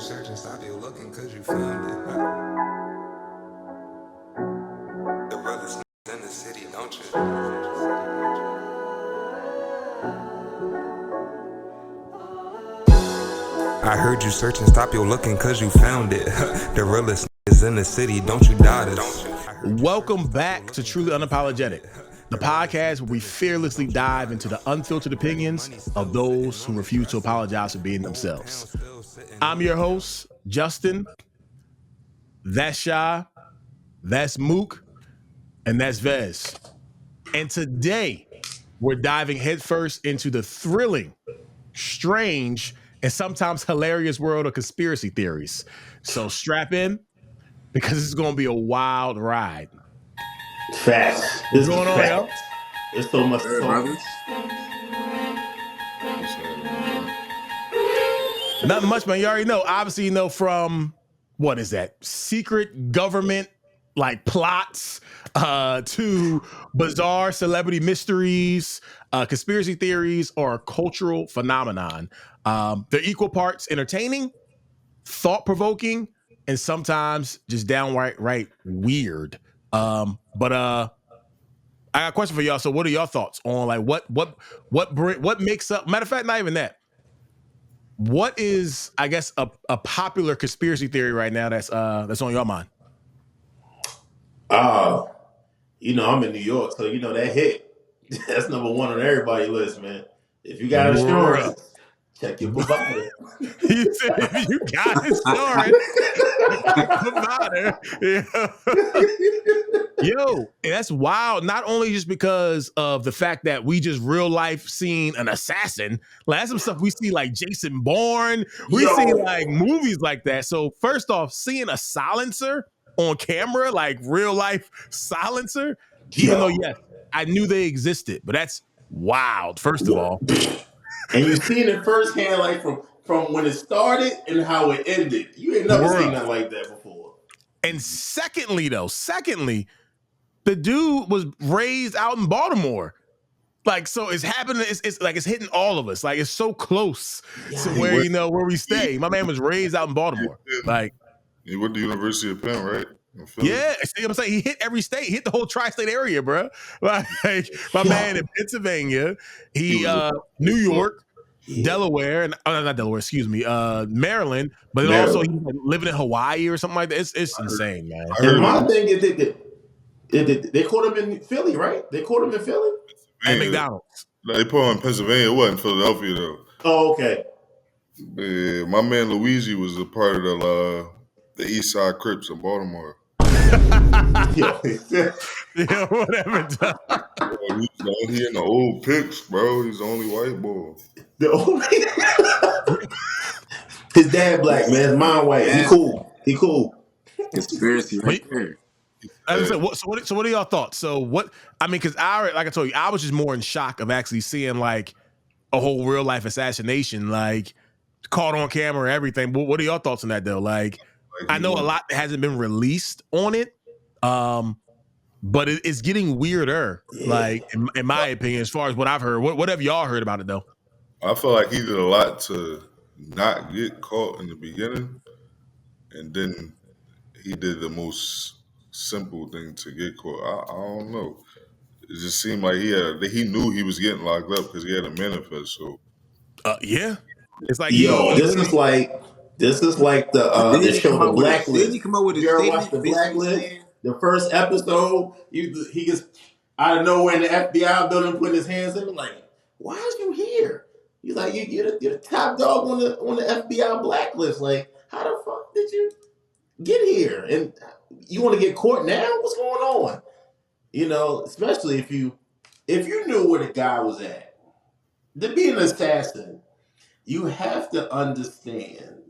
searching, stop you looking, cause you found it. The realest in the city, don't you? I heard you searching, stop your looking, cause you found it. The realest is in the city, don't you doubt it. Welcome back to Truly Unapologetic, the podcast where we fearlessly dive into the unfiltered opinions of those who refuse to apologize for being themselves. I'm your host, Justin. That's Shy, that's Mook, and that's Vez. And today, we're diving headfirst into the thrilling, strange, and sometimes hilarious world of conspiracy theories. So strap in, because it's going to be a wild ride. Facts. What's going on, y'all? There's so much to talk. Nothing much, man. You already know. Obviously, you know from, what is that? Secret government, like, plots to bizarre celebrity mysteries, conspiracy theories, or a cultural phenomenon. They're equal parts entertaining, thought-provoking, and sometimes just downright weird. But I got a question for y'all. So what are y'all thoughts on, like, what makes up, matter of fact, not even that. What is, I guess, a popular conspiracy theory right now that's on your mind? I'm in New York, so that hit. That's number one on everybody's list, man. If you got insurance, check your provider. He said, if you got insurance, provider. Yo, that's wild. Not only just because of the fact that we just real life seen an assassin, like that's some stuff we see like Jason Bourne. We see like movies like that. So first off, seeing a silencer on camera, like real life silencer, even though yes, I knew they existed, but that's wild. First of all, and you seen it firsthand, like from when it started and how it ended. You ain't never seen nothing like that before. And secondly, the dude was raised out in Baltimore. Like, so it's happening. It's like it's hitting all of us. Like, it's so close to where, where we stay. My man was raised out in Baltimore. Like, he went to the University of Penn, right? Yeah, see what I'm saying? He hit every state. He hit the whole tri-state area, bro. Like, my man in Pennsylvania, New York, Delaware, and not Delaware, excuse me, Maryland. But then also he's like living in Hawaii or something like that. It's insane, man. And my thing is they caught him in Philly, right? They caught him in Philly? At McDonald's. They put him in Pennsylvania. It wasn't Philadelphia, though. Oh, okay. Yeah, my man Luigi was a part of the East Side Crips in Baltimore. Yeah, whatever. He in the old pics, bro. He's the only white boy. His dad black, man. His mom white. He cool. Conspiracy right there. So what are y'all thoughts? So what, I mean, because like I told you, I was just more in shock of actually seeing like a whole real life assassination, like caught on camera, everything. But what are y'all thoughts on that though? Like I know a lot hasn't been released on it, but it's getting weirder. Like in my opinion, as far as what I've heard. What have y'all heard about it though? I feel like he did a lot to not get caught in the beginning, and then he did the most simple thing to get caught. I don't know. It just seemed like he knew he was getting locked up because he had a manifest. So yeah, it's like this is like the show The Blacklist. Didn't he come up with a statement? You ever watched statement The Blacklist? The first episode, he gets out of nowhere in the FBI building, putting his hands in, like, why are you here? He's like, you're the top dog on the FBI blacklist. Like, how the fuck did you get here? And you want to get caught now? What's going on? Especially if you knew where the guy was at. To be an assassin, you have to understand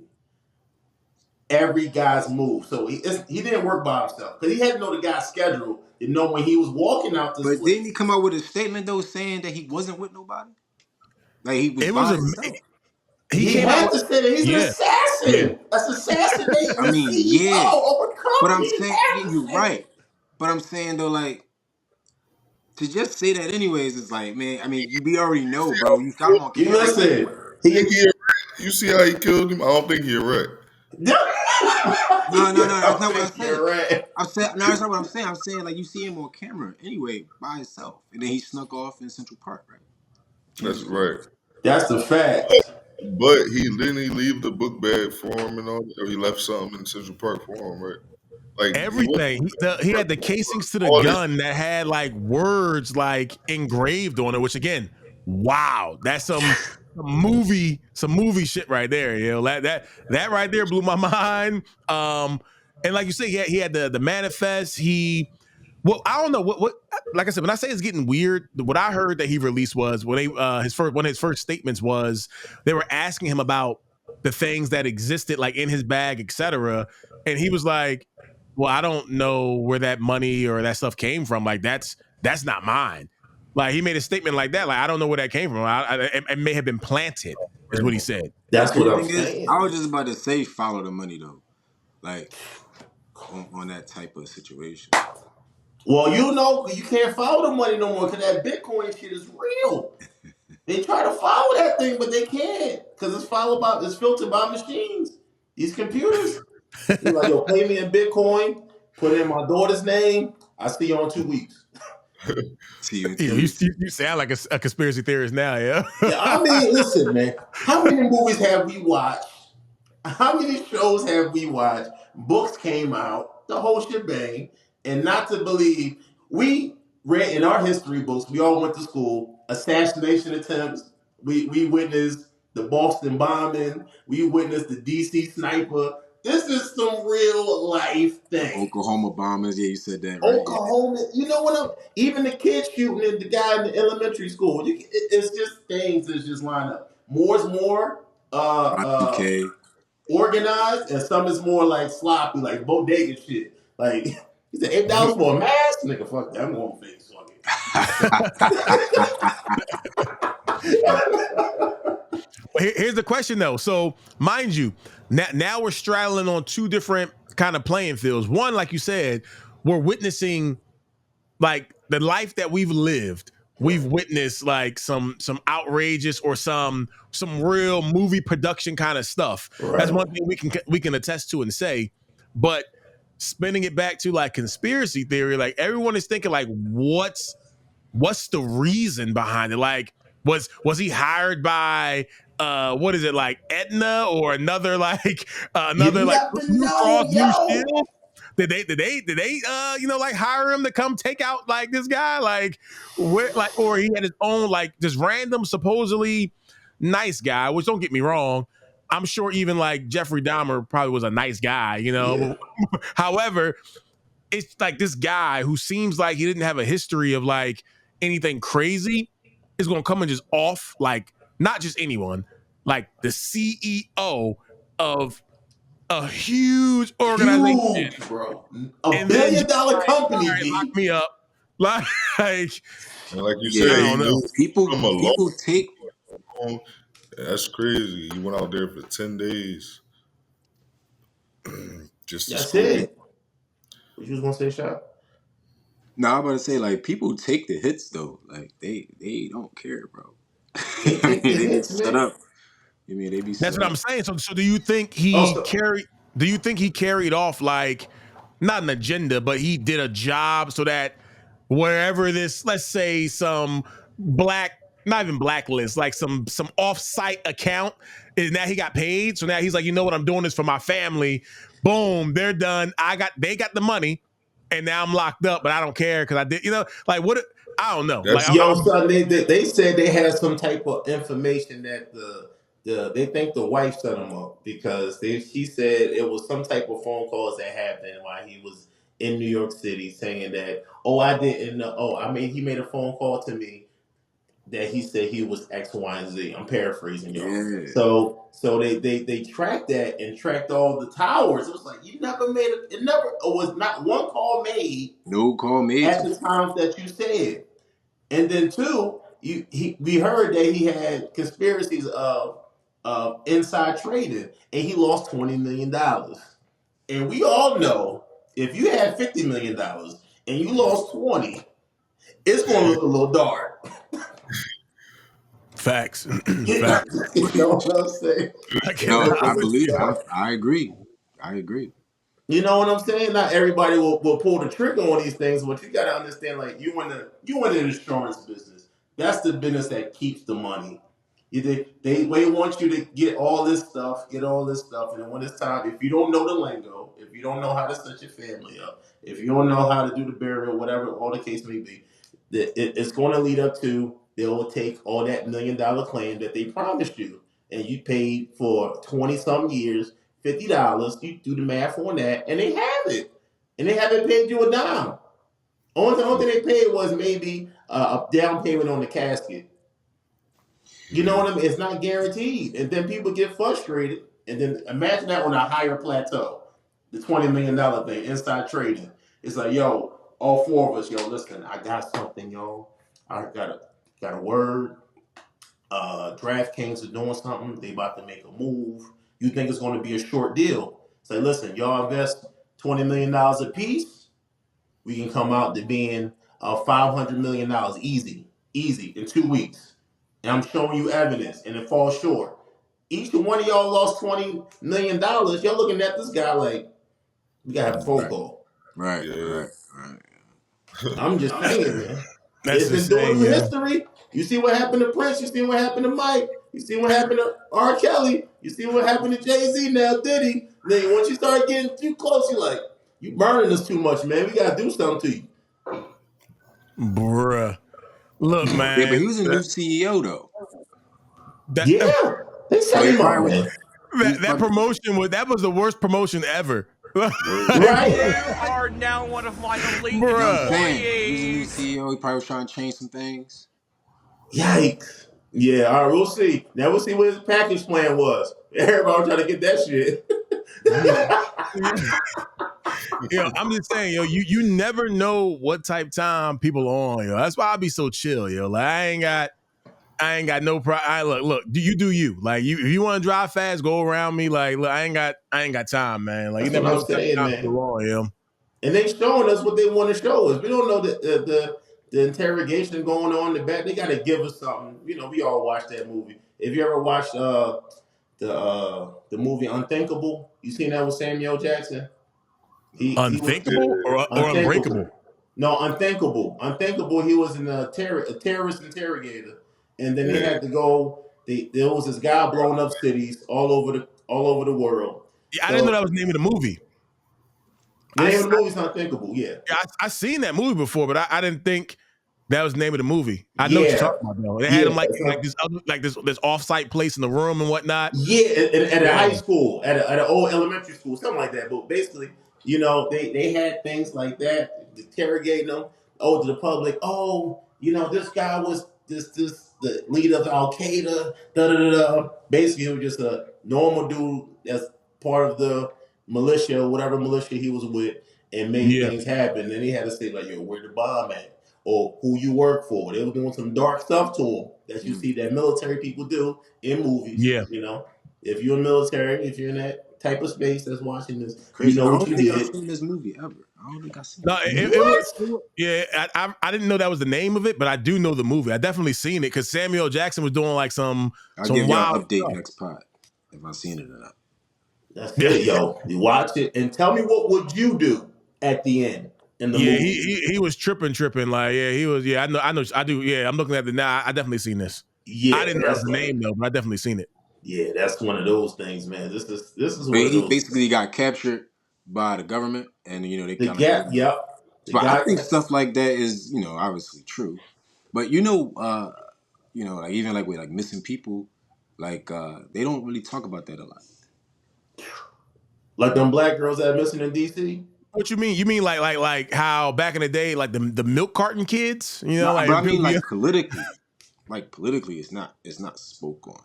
every guy's move. So he didn't work by himself because he had to know the guy's schedule and know when he was walking out this. But didn't he come out with a statement though saying that he wasn't with nobody? Like he was by himself. He had to say that he's an assassin. That's assassination. I mean, CEO of a company. But I'm saying you're right. But I'm saying though, like, to just say that anyways is like, man, I mean, we already know, bro. You got him on camera. Listen. You see how he killed him? I don't think he a rat. No. That's not what I said. You're right. That's not what I'm saying. I'm saying like you see him on camera anyway by himself, and then he snuck off in Central Park, right? That's right. That's the fact. But he leave the book bag for him and all that, or he left something in Central Park for him, right? Like Everything. He had the casings to the all this- gun that had like words like engraved on it, which again, wow, that's some movie shit right there. You know, that right there blew my mind. And like you say, he had the manifest. Well, I don't know what. Like I said, when I say it's getting weird, what I heard that he released was when one of his first statements was they were asking him about the things that existed like in his bag, etc. And he was like, "Well, I don't know where that money or that stuff came from. Like that's not mine." Like he made a statement like that. Like I don't know where that came from. It may have been planted, is what he said. That's what I'm saying. I was just about to say follow the money though, like on that type of situation. Well, you can't follow the money no more because that Bitcoin shit is real. They try to follow that thing, but they can't because it's filtered by machines. These computers. They're like, yo, pay me in Bitcoin, put it in my daughter's name. I see you in 2 weeks. See you. You sound like a conspiracy theorist now, yeah. Yeah, I mean, listen, man. How many movies have we watched? How many shows have we watched? Books came out, the whole shebang, and not to believe, we read in our history books, we all went to school, assassination attempts, we witnessed the Boston bombing, we witnessed the DC sniper. This is some real life thing. Oklahoma bombers, yeah, you said that, right? Oklahoma, you know what? Even the kids shooting at the guy in the elementary school. It's just things that just line up. More is more. Okay. Organized, and some is more like sloppy, like bodega shit. Like he said, $8 for a mask, nigga. Fuck that. I'm going face. Here's the question though. So mind you, now we're straddling on two different kind of playing fields. One, like you said, we're witnessing like the life that we've lived. We've witnessed like some outrageous or some real movie production kind of stuff. Right. That's one thing we can attest to and say. But spinning it back to like conspiracy theory, like everyone is thinking like, what's the reason behind it? Like, was he hired by what is it, like Aetna or another like Blue Cross Blue Shield? Did they like hire him to come take out like this guy, like where, like, or he had his own like just random supposedly nice guy, which don't get me wrong, I'm sure even like Jeffrey Dahmer probably was a nice guy, Yeah. However, it's like this guy who seems like he didn't have a history of like anything crazy is going to come and just off like not just anyone, like the CEO of a huge organization, huge, bro. $1 billion company. Right, lock me up, like and like you Yeah, said, I he don't know. knew People take. That's crazy. He went out there for 10 days. Just to That's school. it. What you was gonna say, Shaq? No, I'm about to say like people take the hits though. Like they don't care, bro. They take the They hits, be set man. up. I mean, they be. that's set what up. I'm saying. So do you think he carried off like not an agenda, but he did a job so that wherever this, let's say some not even blacklist, like some off-site account, and now he got paid. So now he's like, you know what, I'm doing this for my family. Boom, they're done. They got the money, and now I'm locked up, but I don't care because I did, like what? I don't know. That's- Like, Son, they said they had some type of information that they think the wife set him up because she said it was some type of phone calls that happened while he was in New York City saying that, I didn't know. He made a phone call to me that he said he was X, Y, and Z. I'm paraphrasing y'all. Yeah. So they tracked that and tracked all the towers. It was like it was not one call made. No call made At the times that you said. And then two, we heard that he had conspiracies of inside trading and he lost $20 million. And we all know if you had $50 million and you lost 20, it's gonna look a little dark. facts. You know what I'm saying? No, I believe. I agree. I agree. You know what I'm saying? Not everybody will pull the trigger on these things, but you gotta understand, like you in the insurance business. That's the business that keeps the money. They want you to get all this stuff, and then when it's time, if you don't know the lingo, if you don't know how to set your family up, if you don't know how to do the burial, whatever all the case may be, it's going to lead up to they will take all that $1 million claim that they promised you, and you paid for 20 some years $50. You do the math on that, and they have it, and they haven't paid you a dime. Only thing they paid was maybe a down payment on the casket. You know what I mean? It's not guaranteed, and then people get frustrated. And then imagine that on a higher plateau, the $20 million thing, inside trading. It's like, yo, all four of us, yo, listen, I got something, yo. I got a word. DraftKings is doing something. They about to make a move. You think it's going to be a short deal? Say, listen, y'all invest $20 million a piece. We can come out to being $500 million easy in 2 weeks. And I'm showing you evidence, and it falls short. Each one of y'all lost $20 million. Y'all looking at this guy like we gotta have a phone call. Right. I'm just saying, man. That's It's been doing insane, for yeah. history. You see what happened to Prince. You see what happened to Mike. You see what happened to R. Kelly. You see what happened to Jay-Z now, Diddy. Then once you start getting too close, you're like, you burning us too much, man. We gotta do something to you. Bruh. Look, Yeah, but man. he's a new CEO though. That Yeah. They So set he him up, probably man. that promotion was the worst promotion ever. Right? You are now one of my elite You know what I'm Bruh. saying? He's a new employees. CEO. He probably was trying to change some things. Yikes. Yeah, all right, we'll see. Now we'll see what his package plan was. Everybody was trying to get that shit. Yo, I'm just saying, yo, you never know what type time people are on, yo. That's why I be so chill, yo. Like I ain't got no pro. Look. Do you? Like if you want to drive fast, go around me. Like look, I ain't got time, man. Like you That's never what know I'm what type saying, of time man. people are on, yo. And they showing us what they want to show us. We don't know the interrogation going on in the back. They got to give us something. You know, we all watched that movie. If you ever watched the movie Unthinkable, you seen that with Samuel Jackson? He was Unthinkable or Unthinkable. unbreakable? No, Unthinkable. Unthinkable. He was in a terrorist interrogator, and then they had to go. There was this guy blowing up cities all over the world. Yeah, I didn't know that So was the name of the movie. the name of the movie is Unthinkable. Yeah. I seen that movie before, but I didn't think that was the name of the movie. I know what you're Yeah. talking about, though. They had Yeah. him like So, this other this off-site place in the room and whatnot. yeah, at a high Yeah. school, at an old elementary school, something like that. But basically, you know, they had things like that, interrogating them, to the public. Oh, you know, this guy was the leader of Al Qaeda. Da da da da. Basically, he was just a normal dude that's part of the militia, whatever militia he was with, and made Yeah. things happen. And he had to say like, "Yo, where the bomb at?" Or who you work for. They were doing some dark stuff to him that you see that military people do in movies. Yeah. You know, if you're in the military, if you're in that type of space that's watching this, you Crazy. know I what don't you think I've did. seen this movie ever. I don't think I've seen No, it. What? yeah. I didn't know that was the name of it, but I do know the movie. I definitely seen it because Samuel Jackson was doing like some I'll give y'all wild an update stuff. next pod if I've seen it or not. That's it, yo. You watch it and tell me what would you do at the end in the Yeah, movie. he was tripping. Like, yeah, he was. Yeah, I know. I do. Yeah, I'm looking at it now. I definitely seen this. I Yeah, didn't know that was that's the like, name though, but I definitely seen it. yeah, that's one of those things, man. This is But one of he those. basically got captured by the government, and they The kind of gap, held him. yep. The But I guy. think stuff like that is obviously true. But like even like with like missing people, like they don't really talk about that a lot. Like them black girls that are missing in DC. What you mean? You mean like how back in the day, like the milk carton kids? You know, No, like but I mean like politically, it's not spoke on.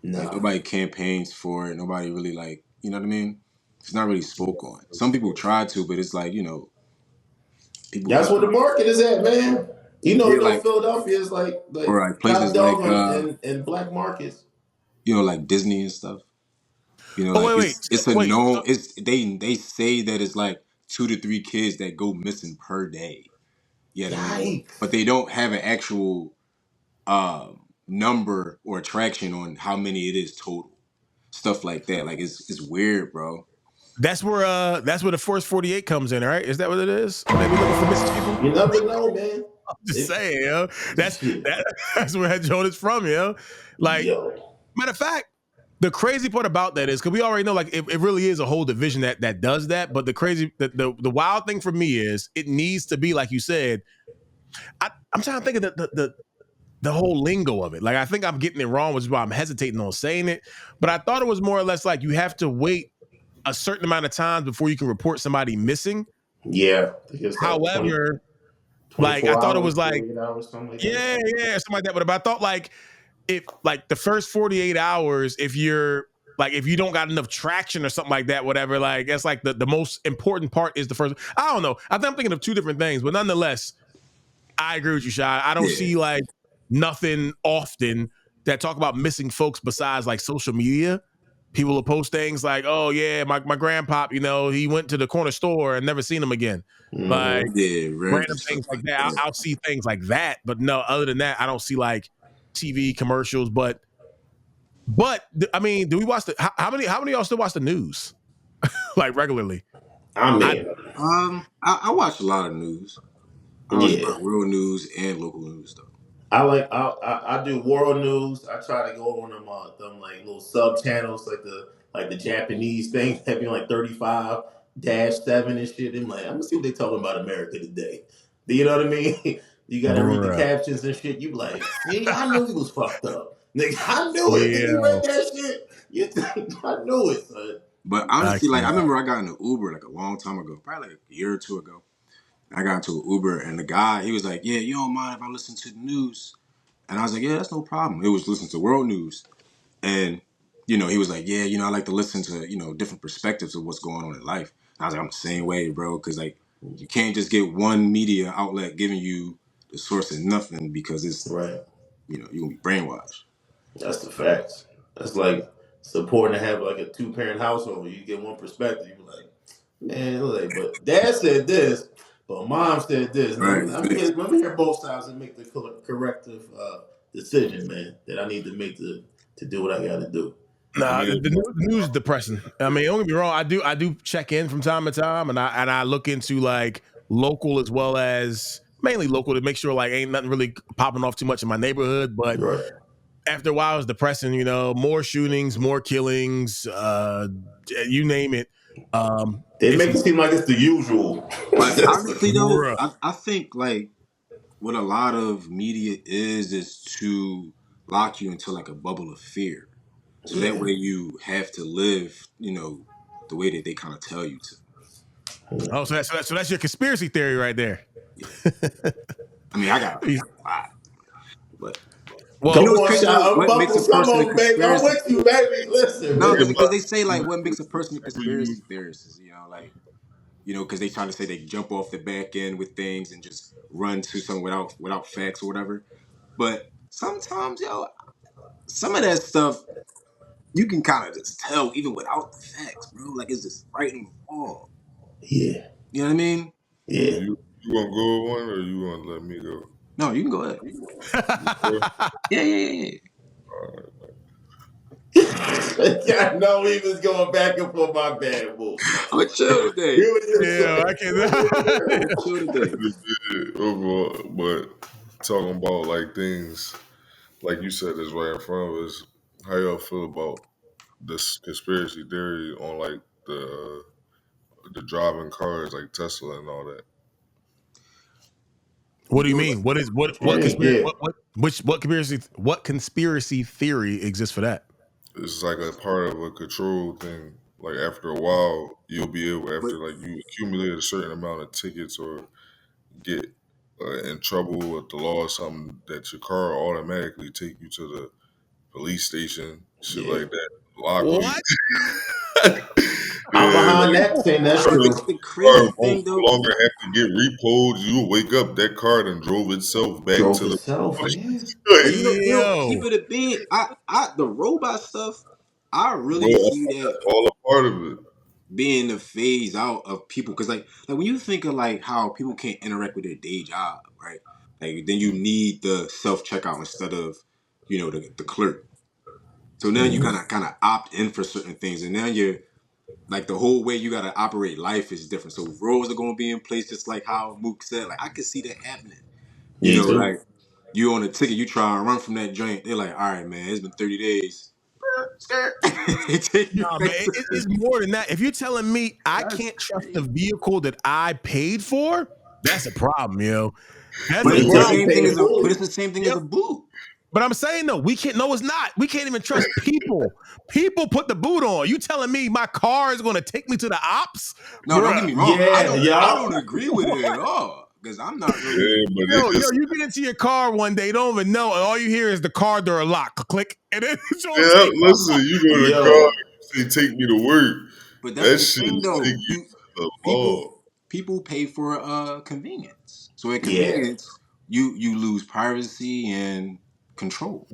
Like No. nobody campaigns for it. Nobody really like you know what I mean. It's not really spoke on. Some people try to, but it's like people That's where the market is at, man. yeah, Know like Philadelphia is like or like top places like dog in black markets. like Disney and stuff. Oh Like wait. it's a Wait. known. It's they say that it's like 2 to 3 kids that go missing per day. You know what I mean? But Yikes. they don't have an actual number or traction on how many it is total. Stuff like that. Like it's weird, bro. That's where the Force 48 comes in, right? Is that what it is? Maybe looking for missing people. You never know, man. Just saying, yo. That's Shit. that's where that joint is from, yo. Like, Yo. matter of fact, the crazy part about that is because we already know, like, it really is a whole division that does that. But the wild thing for me is it needs to be like you said. I'm trying to think of the whole lingo of it. Like, I think I'm getting it wrong, which is why I'm hesitating on saying it. But I thought it was more or less like you have to wait a certain amount of times before you can report somebody missing. Yeah. I think it's like However, 24 like I thought it hours, was like 48 hours, something like that. yeah, something like that. But I thought like if like the first 48 hours, if you don't got enough traction or something like that, whatever, like that's like the most important part is the first. I don't know. I think I'm thinking of two different things, but nonetheless, I agree with you, Shy. I don't see like nothing often that talk about missing folks besides like social media. People will post things like, "Oh yeah, my grandpop, he went to the corner store and never seen him again." Like random things like that. I'll see things like that, but no, other than that, I don't see like TV commercials. But I mean, do we watch how many of y'all still watch the news like regularly? I mean, I watch a lot of news. I watch about real news and local news though. I do world news. I try to go on them like little sub channels like the Japanese thing that be like 35-7 and shit. I'm like, I'm gonna see what they talking about America today. You know what I mean? You gotta read the captions and shit. You be like, see, I knew he was fucked up. Nigga, I knew it. Did you read that shit? I knew it, son. But honestly, like I remember I got in an Uber like a long time ago, probably like a year or two ago. I got into an Uber and the guy, he was like, "Yeah, you don't mind if I listen to the news?" And I was like, "Yeah, that's no problem." It was listening to world news. And, he was like, "Yeah, I like to listen to, different perspectives of what's going on in life." And I was like, "I'm the same way, bro." Because, like, you can't just get one media outlet giving you the source of nothing because it's, right. You're going to be brainwashed. That's the facts. That's like it's important to have like a 2-parent household. You get one perspective. You're like, man, like, but dad said this, but mom said this. Right. Let me hear both sides and make the corrective decision, man, that I need to make to do what I got to do. Nah, the news is depressing. I mean, don't get me wrong. I do check in from time to time, and I look into like local as well as mainly local to make sure like ain't nothing really popping off too much in my neighborhood. But after a while, it's depressing. More shootings, more killings, you name it. They make it seem like it's the usual. But honestly, though, I think like what a lot of media is to lock you into like a bubble of fear. So that way you have to live, the way that they kind of tell you to. Oh, so that's your conspiracy theory right there. Yeah. I mean, I got a lot, but what makes a person a conspiracy? I'm with you, baby. Listen, no, because they say like what makes a person a conspiracy theorist is, because they try to say they jump off the back end with things and just run to something without facts or whatever. But sometimes, some of that stuff you can kind of just tell even without the facts, bro. Like it's just right on the wall. Yeah. You know what I mean? Yeah. You want to go with one or you want to let me go? No, you can go ahead. Yeah. All right. I know he was going back and forth. My bad, boy. I'm chill today. I can't. Chill today. Overall, but talking about like things like you said is right in front of us. How y'all feel about this conspiracy theory on like the driving cars like Tesla and all that? What do you mean? What conspiracy theory exists for that? It's like a part of a control thing. Like after a while, you'll be able like you accumulate a certain amount of tickets or get in trouble with the law or something, that your car automatically take you to the police station, shit like that. What? I'm behind that thing. That's true. The crazy thing, though, no longer have to get repoed. You wake up, that car done drove itself back to the. Keep it a being. The robot stuff. I really see that all a part of it being the phase out of people, because like when you think of like how people can't interact with their day job, right? Like then you need the self checkout instead of the clerk. So now you kind of opt in for certain things, and now you're Like the whole way you gotta operate life is different. So roles are gonna be in place just like how Mook said. Like I could see that happening. You Me know, too. like you on a ticket, you try and run from that joint. They're like, all right, man, it's been 30 days. They take you Nah, man, right to it's more than that. If you're telling me I That's can't trust the crazy. vehicle that I paid for, that's a problem, yo. That's But a it's You the think you problem. same thing paid as fully? a boot. But I'm saying no, we can't. No, it's not. We can't even trust people. People put the boot on. You telling me my car is going to take me to the ops, No, don't get bruh? me wrong. Yeah, I y'all. don't agree with it at all because I'm not really. Yeah, but Yo, it just you get into your car one day, you don't even know, and all you hear is the car door lock, click, and then it's gonna yeah. take off. Listen, you go to the car, Yo, you say take me to work. But that's That the shit thing, is take though. you to the People law. people pay for convenience. So at yeah. convenience, you lose privacy and control.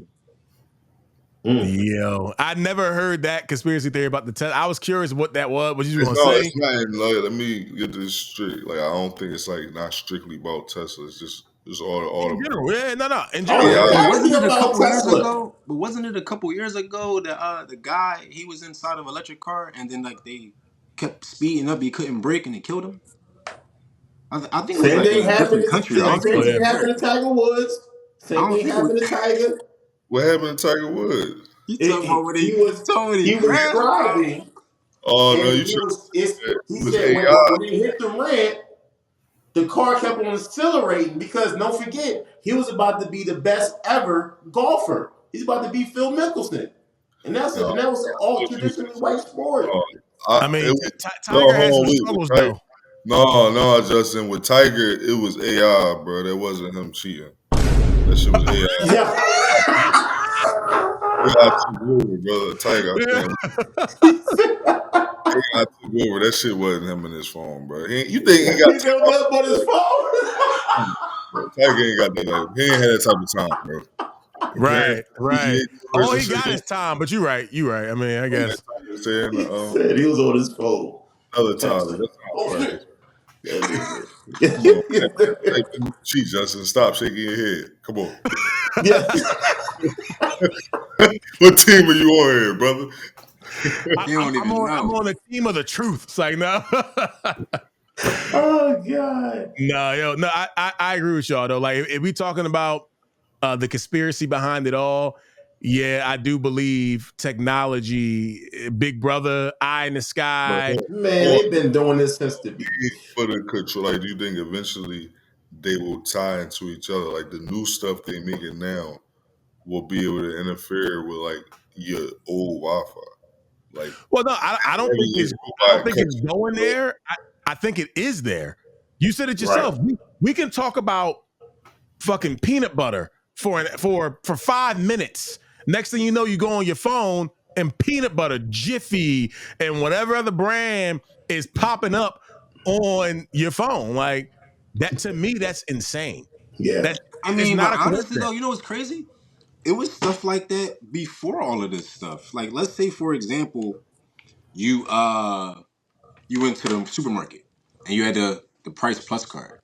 Mm. Yo, I never heard that conspiracy theory about the Tesla. I was curious what that was. What you were It's gonna not. say? It's not. Like, let me get this straight. Like, I don't think it's like not strictly about Tesla. It's just it's all In the general, yeah, no. In Oh, general, it AI. yeah. gotta be Wasn't it a about couple years Tesla. ago? But wasn't it a couple years ago that the guy he was inside of an electric car and then like they kept speeding up, he couldn't brake and it killed him. I think it was Same like thing in a happened. different country. I I don't think think it Same so. was Yeah. thing in happened to America. Tiger Woods. I Same don't thing think it was. happened to Tiger. What happened to Tiger Woods? You talking about when He he was told me he he was crashed, bro? driving, Oh no, and you he should was. have. He It was said AI. when he hit the ramp, the car kept on accelerating because don't forget he was about to be the best ever golfer. He's about to be Phil Mickelson, and No, that was an all if you, traditionally white sport. I it mean, was, no, Tiger had some hold on, wait, struggles with Tiger. though. No, Justin, with Tiger, it was AI, bro. That wasn't him cheating. That shit was AI. Yeah. AI took over, brother. Tiger, I Yeah. think AI took over. That shit wasn't him in his phone, bro. You think he got He never up on his phone. bro, Tiger ain't got that. Like, he ain't had that type of time, bro. Okay, Right. PGA All Tours and he shit. got is time, but you're right. You're right. I mean, I He ain't got guess. time to say He said he was on his phone. another Texting. Tyler. That's Oh not right. shit. That Come on, man. nigga. Hey, cheat, Justin. Stop shaking your head. Come on. Yeah. What team are you on here, brother? He don't I'm even on. I'm know. on the team of the truth. It's like no. Oh god. No, yo, no. I agree with y'all though. Like if we talking about the conspiracy behind it all, yeah, I do believe technology, Big Brother, eye in the But sky. Man, hold they've been doing this since the for the control, like, do you think eventually they will tie into each other? Like the new stuff they making now will be able to interfere with like your old Wi-Fi. Like Well, no, I don't every think year it's. go I by, don't it think cuts it's you going off. there. I think it is there. You said it right. yourself. We can talk about fucking peanut butter for 5 minutes. Next thing you know, you go on your phone and peanut butter, Jiffy, and whatever other brand is popping up on your phone. Like that to me, that's insane. Yeah. That's I it's mean, not but a honestly though, coincidence. you know what's crazy? It was stuff like that before all of this stuff. Like, let's say for example, you you went to the supermarket and you had the Price Plus card.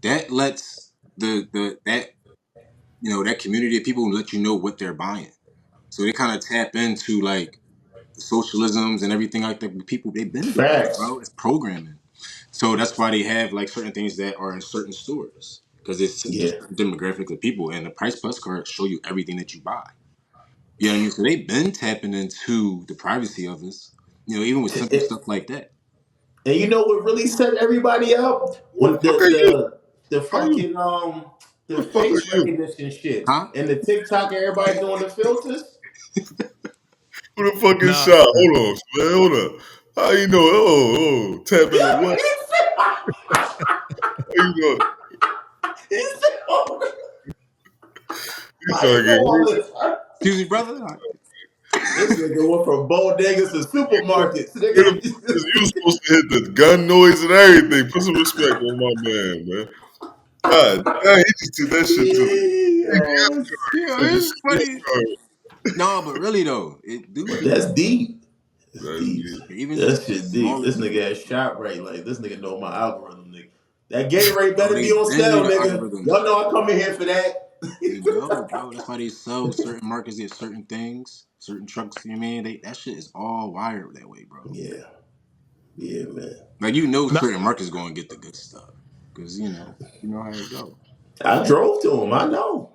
That lets the that that community of people let you know what they're buying. So they kind of tap into like the socialisms and everything like that. People they've been doing it, Facts. bro. It's programming. So that's why they have like certain things that are in certain stores because it's Yeah. just demographic of people, and the Price Plus cards show you everything that you buy. You know what I mean? So they've been tapping into the privacy of us. Even with simple And stuff like that. you know what really set everybody up? Who When the fuck are you? the How you? fucking Who the the fuck are face you? recognition shit Huh? and the TikTok everybody doing the filters. Who the fuck is No, shot? Hold on, man. Hold up. How you know? Tap into what? How you know? He said, oh, You how trying you to know get all rich? this? Excuse me, brother. This nigga went from bodegas to supermarkets. Where the fuck is you supposed to hit the gun noise and everything? Put some respect on my man. God damn, he just took that shit to the Yeah, Yeah, said the it's CPS funny. card. No, but really though, it do shit. that's deep. That's That's deep. deep. Even That just the shit deep. This smallest nigga thing. has shot right. Like this nigga know my algorithm, nigga. That Gatorade Oh, better they be on bend knew sale, the nigga. algorithms. Y'all know I come in here for that. You know, bro. That's why they sell certain markets, get certain things, certain trucks. You know what I mean? That shit is all wired that way, bro. Yeah. Yeah, man. Like No, certain markets going to get the good stuff because you know how it go. I drove to him. I know.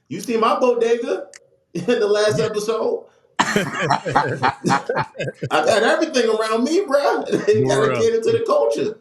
You see my bodega in the last episode? I got everything around me, bro. They got to bruh. cater to the culture.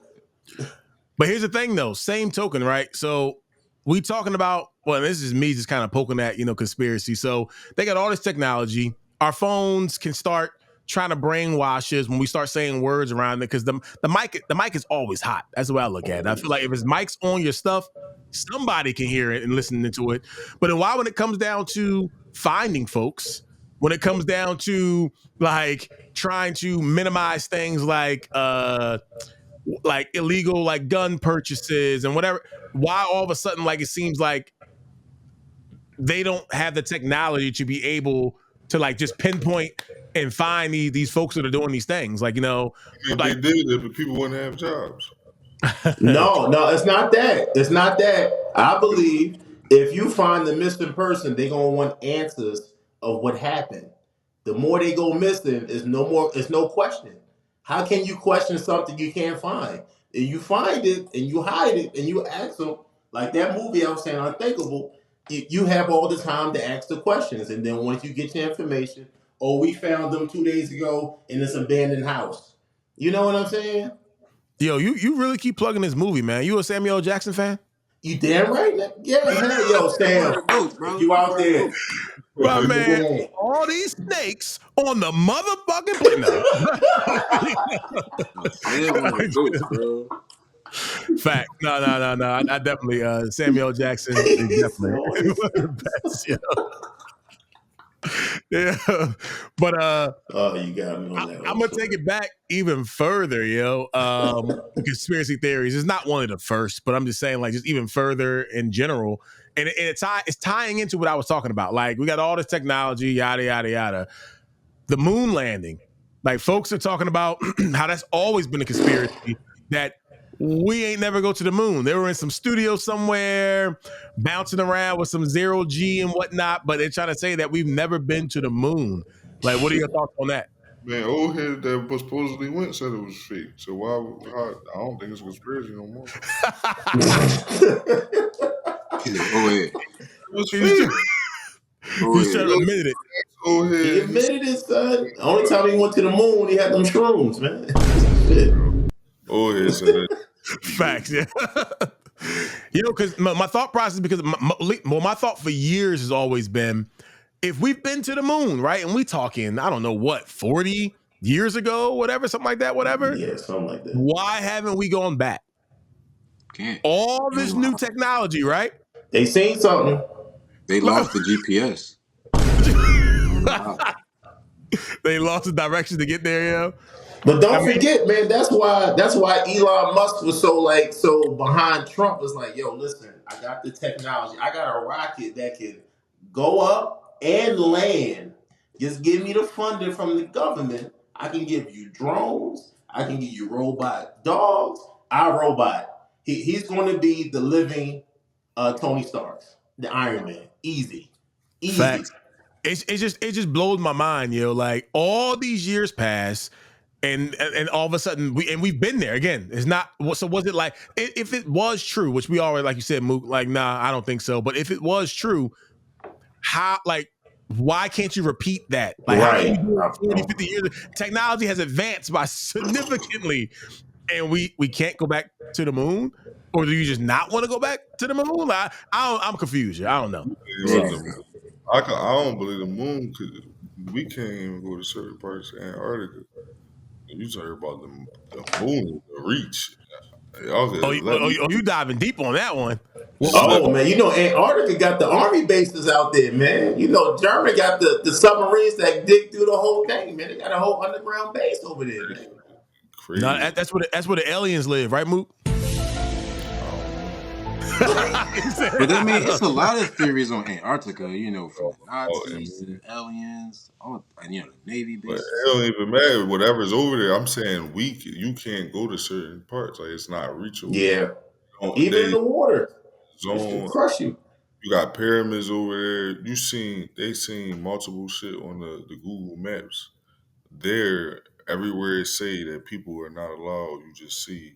But here's the thing, though. Same token, right? So we talking about, well, this is me just kind of poking at, conspiracy. So they got all this technology. Our phones can start trying to brainwash us when we start saying words around it because the mic is always hot. That's the way I look at it. I feel like if it's mics on your stuff, somebody can hear it and listen to it. But then why when it comes down to finding folks, when it comes down to like trying to minimize things like illegal like gun purchases and whatever, why all of a sudden like it seems like they don't have the technology to be able to like just pinpoint and find these folks that are doing these things, like If like they did it, but people wouldn't have jobs. No, it's not that. It's not that. I believe if you find the missing person, they're gonna want answers of what happened. The more they go missing, it's no question. How can you question something you can't find? And you find it and you hide it and you ask them, like that movie I was saying, Unthinkable, you have all the time to ask the questions. And then once you get your information, oh, we found them 2 days ago in this abandoned house. You know what I'm saying? yo, you really keep plugging this movie, man. You a Samuel L. Jackson fan? You damn right. Yeah, hell, yo, Sam, Goats, bro. you out there? My man, Yeah. all these snakes on the motherfucking plane. Sam one of the goats, bro. Fact. No. I definitely Samuel L. Jackson is definitely Always. one of the best. Yeah. But Oh, you got me on that. I'm gonna take it back even further, conspiracy theories is not one of the first, but I'm just saying, like, just even further in general, and it's tying into what I was talking about. Like, we got all this technology, yada yada yada. The moon landing, like, folks are talking about how that's always been a conspiracy that we ain't never go to the moon. They were in some studio somewhere, bouncing around with some zero G and whatnot, but they're trying to say that we've never been to the moon. Like, what are your thoughts on that? Man, old head that was supposedly went said it was fake. So I don't think it's a conspiracy no more. Oh, yeah. It was fake. He should have admitted it. Old head. He admitted it, son. Only time he went to the moon, he had them shrooms, man. Shit. Old head said that. Facts, yeah. Because my thought process, because my thought for years has always been, if we've been to the moon, right, and we talking, I don't know what, 40 years ago, whatever, something like that, whatever. Yeah, something like that. Why haven't we gone back? Can't. All this new technology, right? They seen something. They lost the GPS. They lost the direction to get there, yo. But don't forget, man, that's why Elon Musk was so behind Trump. Was like, yo, listen, I got the technology. I got a rocket that can go up and land. Just give me the funding from the government. I can give you drones. I can give you robot dogs. iRobot. He's going to be the living Tony Stark, the Iron Man. Easy. Facts. It just blows my mind, yo. Like, all these years pass. And all of a sudden we've been there again. It's not, so was it like, if it was true, which we already, like you said, Mook, like, nah, I don't think so. But if it was true, why can't you repeat that? Like, right. How can you do it 40, 50 years? Technology has advanced by significantly, and we can't go back to the moon? Or do you just not want to go back to the moon? I'm confused. I don't know. I don't believe the moon could. We can't even go to certain parts of Antarctica. You talking about the moon, the reach. You diving deep on that one. Oh, man, Antarctica got the army bases out there, man. Germany got the submarines that dig through the whole thing, man. They got a whole underground base over there, man. Crazy. No, that's where the aliens live, right, Mook? But I mean, it's a lot of theories on Antarctica, from the Nazis to the aliens, the Navy But bases. it don't even matter. Whatever's over there, I'm saying you can't go to certain parts. Like, it's not reachable. Yeah. Even in the water. Zone. It crush you. You got pyramids over there. They seen multiple shit on the Google Maps. There, everywhere it say that people are not allowed, you just see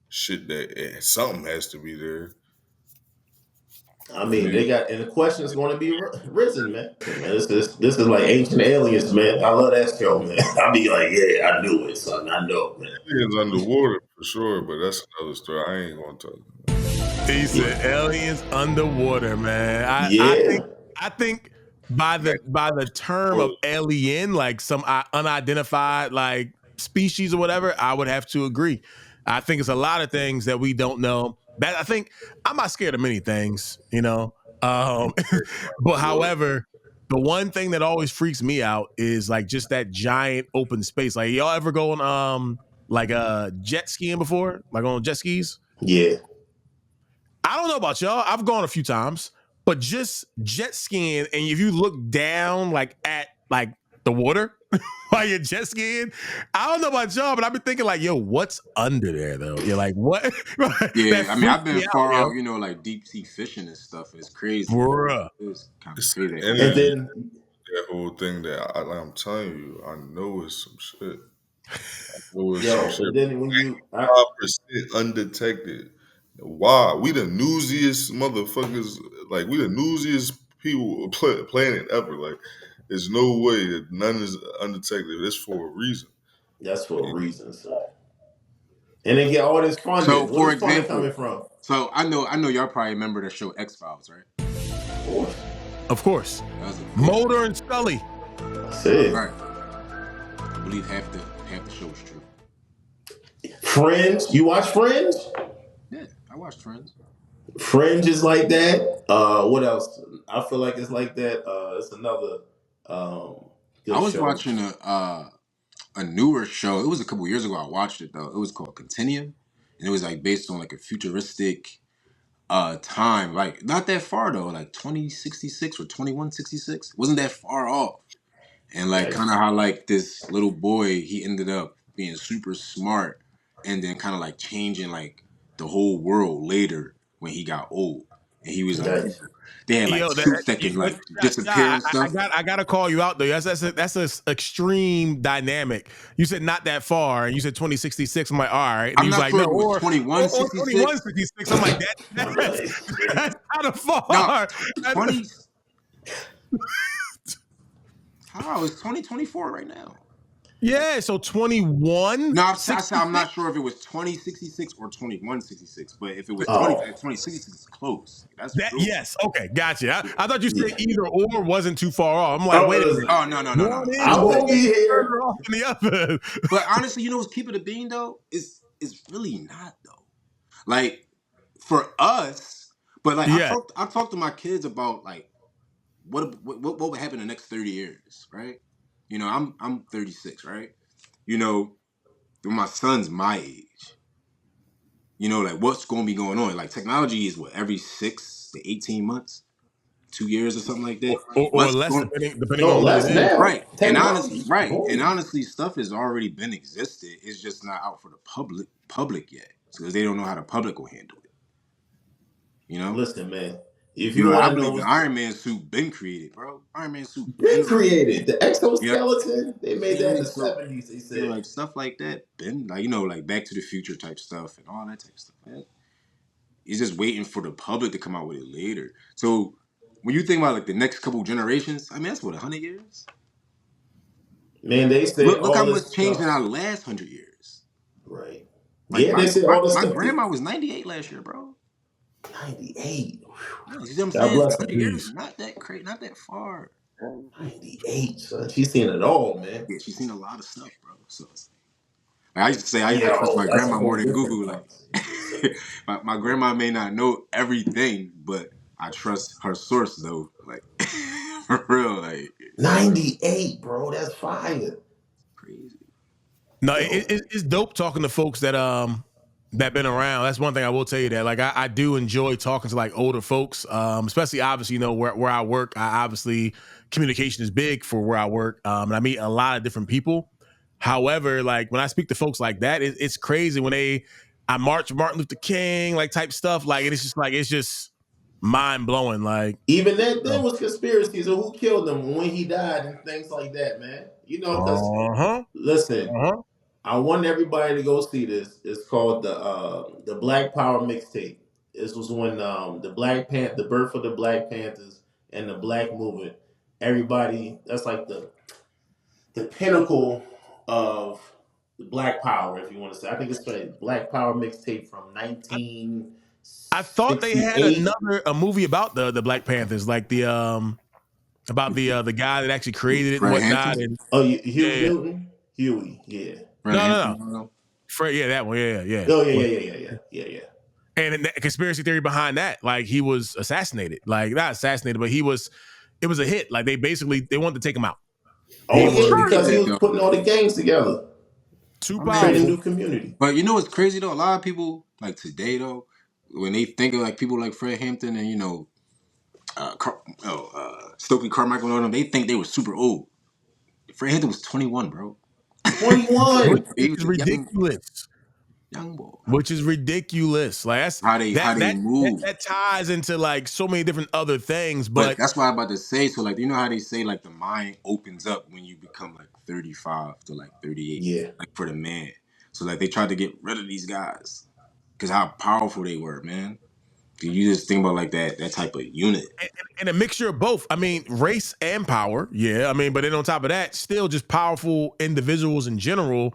shit something has to be there. I mean, they got, and the question is going to be risen, man. Man, this is like Ancient Aliens, man. I love that show, man. I be like, yeah, I knew it, son. I know, man. Aliens underwater for sure, but that's another story. I ain't gonna tell you. He said aliens underwater, man. Yeah, I think by the term of alien, like some unidentified like species or whatever, I would have to agree. I think it's a lot of things that we don't know. That I think I'm not scared of many things, you know. But however, the one thing that always freaks me out is like just that giant open space. Like y'all ever go on like jet skiing before? Like on jet skis? yeah. I don't know about y'all. I've gone a few times, but just jet skiing, and if you look down like at like the water while you're jet skiing, I don't know about y'all, but I've been thinking like, yo, what's under there though? You're like, what? Yeah, That I mean, I've freaks been me far yo. out, you know, like deep sea fishing and stuff. It's crazy. Bruh. It's kind of It's crazy. the And energy, then, that whole thing that I'm telling you, I know it's some shit. I know it's some yo, shit. but then when you, 5% undetected. Why? We the newsiest motherfuckers. Like we the newsiest people planet ever. Like there's no way that none is undetected. It's for a reason. that's for a reason, son. And they get all this So, funding. Where for this funding coming example, from? so I know y'all probably remember the show X-Files, right? Of course. Of course. That was a good Mulder and Scully. That's it. Right. I believe half the show is true. Friends. You watch Friends? Yeah, I watched Friends. Fringe is like that. What else? I feel like it's like that. It's another good I was show. watching a newer show. It was a couple years ago. I watched it though. It was called Continuum, and it was like based on like a futuristic time, like not that far though, like 2066 or 2166. Wasn't that far off. And like kind of how like this little boy, he ended up being super smart and then kind of like changing like the whole world later when he got old. And he was like, Nice. they had like Yo, suits that can like disappear and stuff. I gotta call you out though. That's an extreme dynamic. You said not that far, and you said 2066. I'm like, all right. And I'm he's not like, sure no, if it was or 2166. 2166. I'm like, that's kind of far. No, 20. How is 2024 right now? Yeah, so 21. No, I'm not sure if it was 2066 or 2166, but if it was 2066, it's close. That's That true. yes, okay, gotcha. I thought you said Yeah. either or wasn't too far off. I'm like, wait a minute. Oh no. One is I won't be here. further off than the other. But honestly, you know what's keeping the bean though? It's really not though. Like for us, but like Yeah. I talked to my kids about like what would happen in the next 30 years, right? You know, I'm 36, right? You know, my son's my age. You know, like what's going to be going on? Like technology is what every 6 to 18 months, 2 years or something like that. Or less, depending No, on what it less is. now. Right. Technology. And honestly, stuff has already been existed. It's just not out for the public yet. Because they don't know how the public will handle it. You know? Listen, man. If You you know, I want to know believe the what's Iron Man suit been created, bro. Iron Man suit been created, the Yeah. exoskeleton, they made that in the So, 70s, they you said. know, like stuff like that, been like, you know, like Back to the Future type stuff and all that type of stuff, man. He's just waiting for the public to come out with it later. So when you think about like the next couple generations, I mean that's what 100 years. Man, they said Look how all much this changed stuff. in our last 100 years. Right. Like Yeah, they said all this my stuff. grandma was 98 last year, bro. 98. Yeah, you see what I'm God saying? bless her. 100 years, not that crazy, not that far. 98, son. She's seen it all, man. Yeah, she's seen a lot of stuff, bro. So it's like, I used to say I used to trust Yo, my that's a grandma whole more than different Google. Like conversation. my grandma may not know everything, but I trust her source though. Like for real, like 98, bro. That's fire. crazy. No, Yo. it's dope talking to folks that been around. That's one thing I will tell you that like I do enjoy talking to like older folks, especially obviously you know where I work. I obviously communication is big for where I work, and I meet a lot of different people. However, like when I speak to folks like that, it's crazy when I march Martin Luther King like type stuff. Like it's just mind blowing. Like even that there was conspiracies of who killed him when he died and things like that, man. You know, because uh-huh. listen, Uh-huh. I want everybody to go see this. It's called the Black Power mixtape. This was when the birth of the Black Panthers and the Black movement. Everybody, that's like the pinnacle of the Black Power, if you want to say. I think it's the Black Power mixtape from I thought they had 1968. a movie about the Black Panthers, like the about the guy that actually created it and Fred whatnot. Hampton. And Oh, Hugh yeah, Newton, Huey, yeah. Fred no. Hampton. Fred, yeah, that one, yeah. Oh yeah. And the conspiracy theory behind that, like he was assassinated, like not assassinated, but it was a hit. Like they wanted to take him out. Oh He yeah, was because he That was though. putting all the gangs together, too I creating a mean, new powerful. community. but you know what's crazy though? A lot of people like today though, when they think of like people like Fred Hampton and Stokely Carmichael and all them, they think they were super old. Fred Hampton was 21, bro. which 21. He is was a young boy. Which is ridiculous. Like that's How they move. that ties into like so many different other things. But But that's what I'm about to say. So like, you know how they say like the mind opens up when you become like 35 to like 38, Yeah. like for the man. So like they tried to get rid of these guys because how powerful they were, man. You just think about like that type of unit. and a mixture of both. I mean, race and power. Yeah. I mean, but then on top of that, still just powerful individuals in general.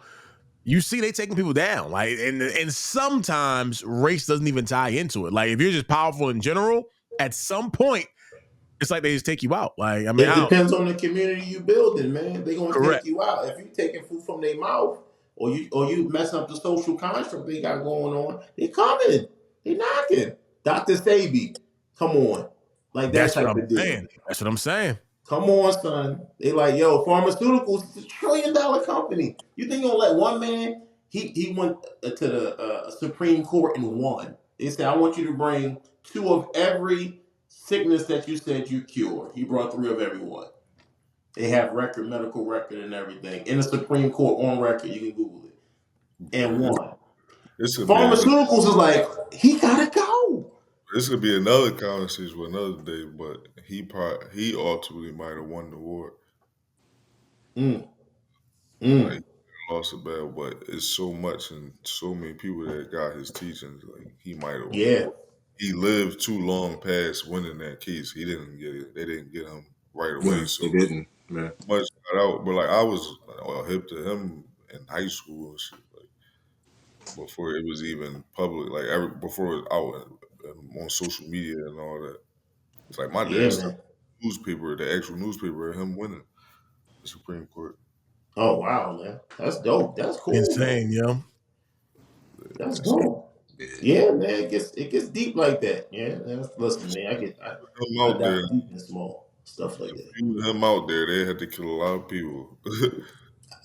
You see, they taking people down. Like, and sometimes race doesn't even tie into it. Like, if you're just powerful in general, at some point, it's like they just take you out. Like, I mean, It depends on the community you building, man. They're gonna take correct. you out. If you taking food from their mouth or you messing up the social construct they got going on, they coming. They knocking. Dr. Sabi, come on. Like that That's what type I'm of deal. saying. That's what I'm saying. Come on, son. They like, yo, pharmaceuticals is $1 trillion company. You think you're gonna let one man? He went to the Supreme Court and won. They said, I want you to bring 2 of every sickness that you said you cure. He brought 3 of every one. They have medical record and everything. In the Supreme Court on record. You can Google it. And won. This could be Pharmaceuticals is like, he gotta go. this could be another conversation for another day, but he ultimately might have won the war. Mm, Like mm. he lost a battle, but it's so much and so many people that got his teachings. Like he might have won the Yeah. war. He lived too long past winning that case. He didn't get it. They didn't get him right away. Yeah, So they didn't, man. much got out. But like I was hip to him in high school and shit. Like before it was even public. Like before it was out on social media and all that. It's like my Yeah, dad still man. newspaper, the actual newspaper, of him winning the Supreme Court. Oh wow, man. That's dope. That's cool, man. Insane, yo. That's That's dope. Yeah. Yeah, man. It gets deep like that. Yeah. Listen, man. him I out there. dive deep in small stuff like that. Him out there, they had to kill a lot of people.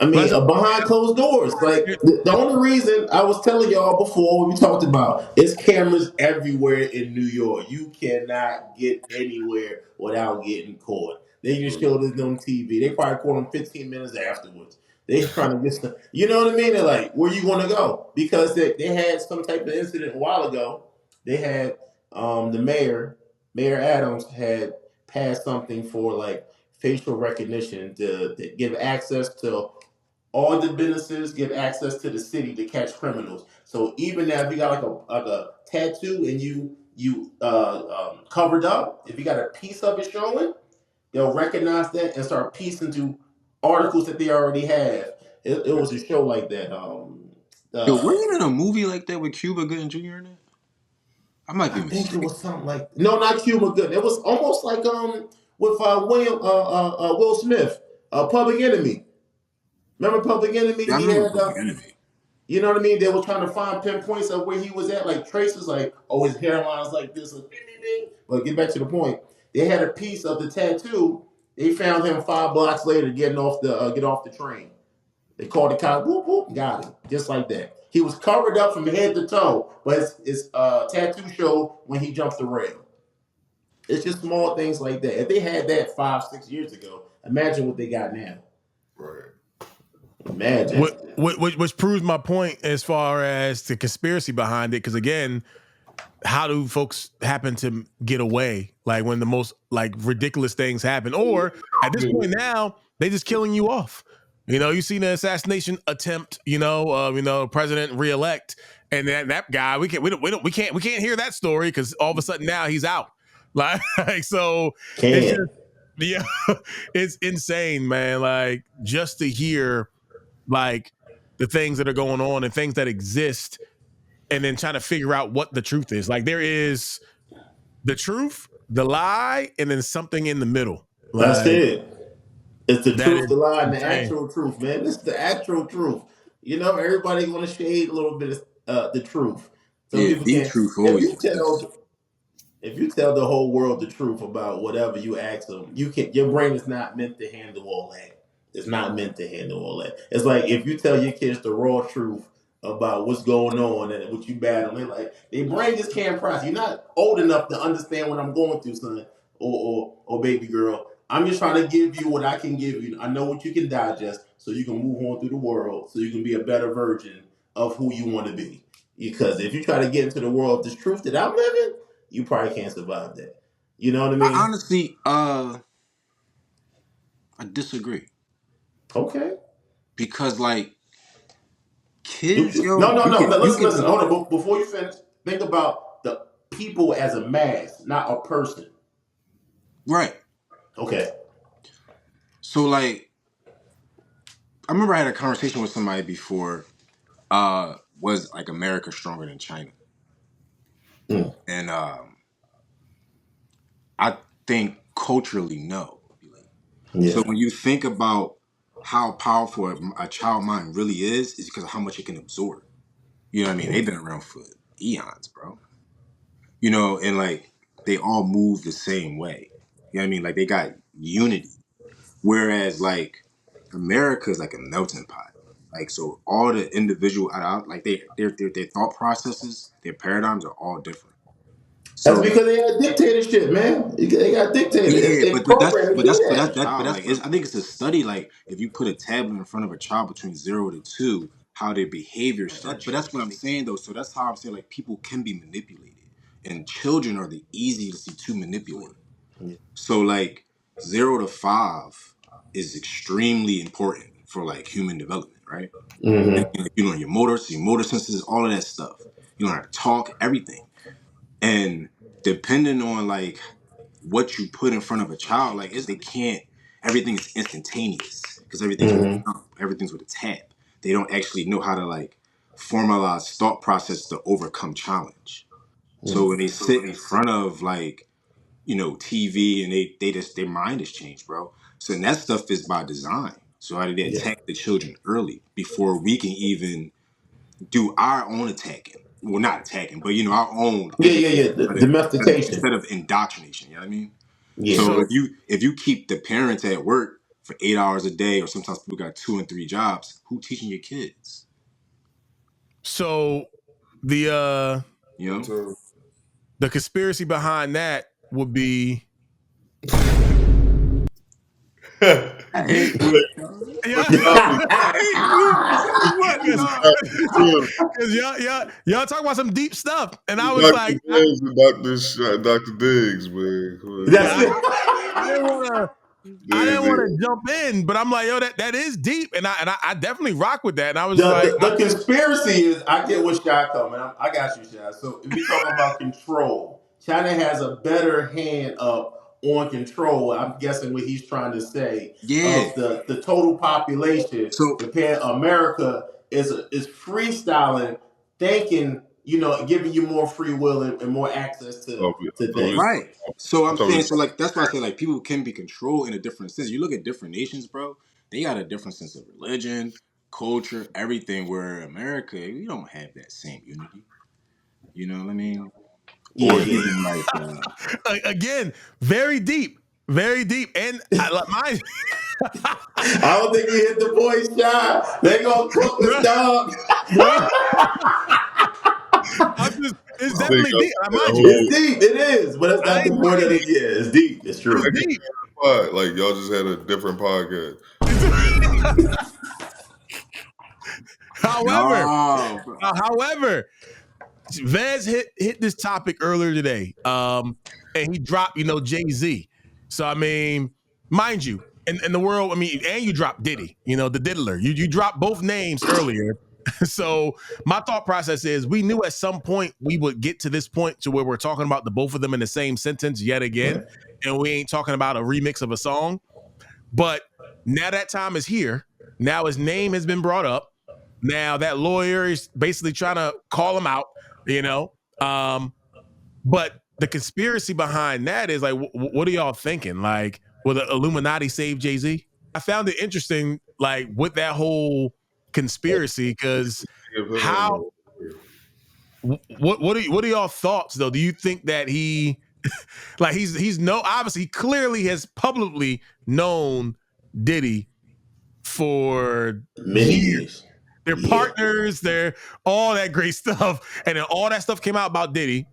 I mean, Plus, behind closed doors. Like the only reason I was telling y'all before when we talked about it's cameras everywhere in New York. You cannot get anywhere without getting caught. They just showed it on TV. They probably caught them 15 minutes afterwards. They trying to get some, you know what I mean? They're like, where you want to go? Because they had some type of incident a while ago. They had the Mayor Adams had passed something for like facial recognition to give access to all the businesses, give access to the city to catch criminals. So even now, if you got like a tattoo and you covered up, if you got a piece of it showing, they'll recognize that and start piecing to articles that they already have. It was a show like that. Yo, Uh, wasn't it a movie like that with Cuba Gooding Jr. in it? I might I be think it mistaken. was something like no, not Cuba Gooding. It was almost like with Will Smith, Public Enemy. Remember Public Enemy? Yeah, I He remember had Public Enemy. you know what I mean? They were trying to find pinpoints of where he was at, like traces, like, oh, his hairline's like this, or ding, ding, ding. But get back to the point. They had a piece of the tattoo. They found him 5 blocks later get off the train. They called the cop, whoop, whoop, got him. Just like that. He was covered up from head to toe, but his tattoo showed when he jumped the rail. It's just small things like that. If they had that 5, 6 years ago, imagine what they got now. right. Imagine. which proves my point as far as the conspiracy behind it. Because again, how do folks happen to get away? Like when the most like ridiculous things happen, or at this point now they just killing you off. You see the assassination attempt. President reelect, and that guy we can't hear that story because all of a sudden now he's out. Like so, it's just, yeah, it's insane, man. Like just to hear like the things that are going on and things that exist, and then trying to figure out what the truth is. Like there is the truth, the lie, and then something in the middle. That's it. It's the truth, the lie, and the insane. actual truth, man. This is the actual truth. Everybody want to shade a little bit of the truth. Some people the can't. truth always. If you tell the whole world the truth about whatever you ask them, your brain is not meant to handle all that. It's not meant to handle all that. It's like if you tell your kids the raw truth about what's going on and what you battling, like their brain just can't process. You're not old enough to understand what I'm going through, son, or baby girl. I'm just trying to give you what I can give you. I know what you can digest, so you can move on through the world, so you can be a better version of who you want to be. Because if you try to get into the world of this truth that I'm living, you probably can't survive that. You know what I mean? Honestly, I disagree. Okay. Because like kids, No. Listen. Hold on. Before you finish, think about the people as a mass, not a person. Right. Okay. So like, I remember I had a conversation with somebody before. Was like America stronger than China? And I think culturally, no. Yeah. So when you think about how powerful a child mind really is because of how much it can absorb. You know what I mean? They've been around for eons, bro. And like they all move the same way. You know what I mean? Like they got unity. Whereas like America is like a melting pot. Like so all the individual like their thought processes, their paradigms are all different. So, that's because they had dictatorship, man. They got dictators. Yeah, I think it's a study. Like if you put a tablet in front of a child between 0 to 2, how their behavior starts. But that's what I'm saying though. So that's how I'm saying like people can be manipulated, and children are the easiest to manipulate. So like 0 to 5 is extremely important for like human development, right? Mm-hmm. And you learn your motor senses, all of that stuff. You learn how to talk, everything. And depending on like what you put in front of a child, like everything is instantaneous because everything's with a tap. They don't actually know how to like formalize thought process to overcome challenge. So when they sit in front of like, TV and they just, their mind has changed, bro. So that stuff is by design. So how do they attack the children early before we can even do our own attacking? Well, not attacking, but our own. Domestication instead of indoctrination. You know what I mean? Yeah. So if you keep the parents at work for 8 hours a day, or sometimes people got 2 and 3 jobs, who teaching your kids? So the the conspiracy behind that would be. Because y'all talking about some deep stuff, and I was Dr. like, Dr. Diggs, man. I didn't want to jump in, but I'm like, yo, that is deep, and I definitely rock with that. And I was the conspiracy is, I get what Shy coming. I got you, Shy. So if we talking about control, China has a better hand up on control. I'm guessing what he's trying to say. Yeah. Of the total population. So America is freestyling, thinking, giving you more free will and more access to things. Right. So I'm saying, so like that's why I say like people can be controlled in a different sense. You look at different nations, bro. They got a different sense of religion, culture, everything. Where America, we don't have that same unity. You know what I mean? Yeah. Or even like again, very deep, and I don't think we hit the point, Shy. They gonna cook us, dog. It's definitely deep. It's deep. It is, but it's not the point of it. Yeah, it's deep. It's true. It's deep. Like y'all just had a different podcast. However, Vez hit this topic earlier today, and he dropped, Jay-Z. So I mean, mind you, in the world, I mean, and you dropped Diddy, the diddler. You dropped both names earlier. So my thought process is, we knew at some point we would get to this point to where we're talking about the both of them in the same sentence yet again, and we ain't talking about a remix of a song. But now that time is here. Now his name has been brought up. Now that lawyer is basically trying to call him out, but the conspiracy behind that is like, what are y'all thinking? Like, will the Illuminati save Jay-Z? I found it interesting, like, with that whole conspiracy, because what are y'all thoughts though? Do you think that he like he's obviously he clearly has publicly known Diddy for Many years. They're partners, they're all that great stuff. And then all that stuff came out about Diddy,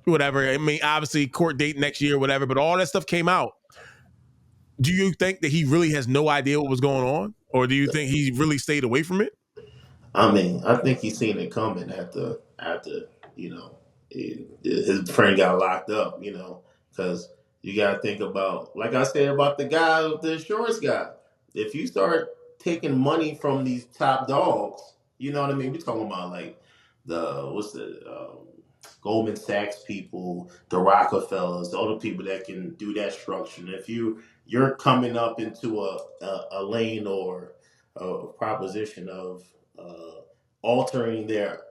whatever. I mean, obviously court date next year, whatever, but all that stuff came out. Do you think that he really has no idea what was going on? Or do you think he really stayed away from it? I mean, I think he's seen it coming after his friend got locked up, because you got to think about, like I said about the insurance guy. If you start taking money from these top dogs, you know what I mean? We're talking about like Goldman Sachs people, the Rockefellers, the other people that can do that structure. And if you're coming up into a lane or a proposition of altering their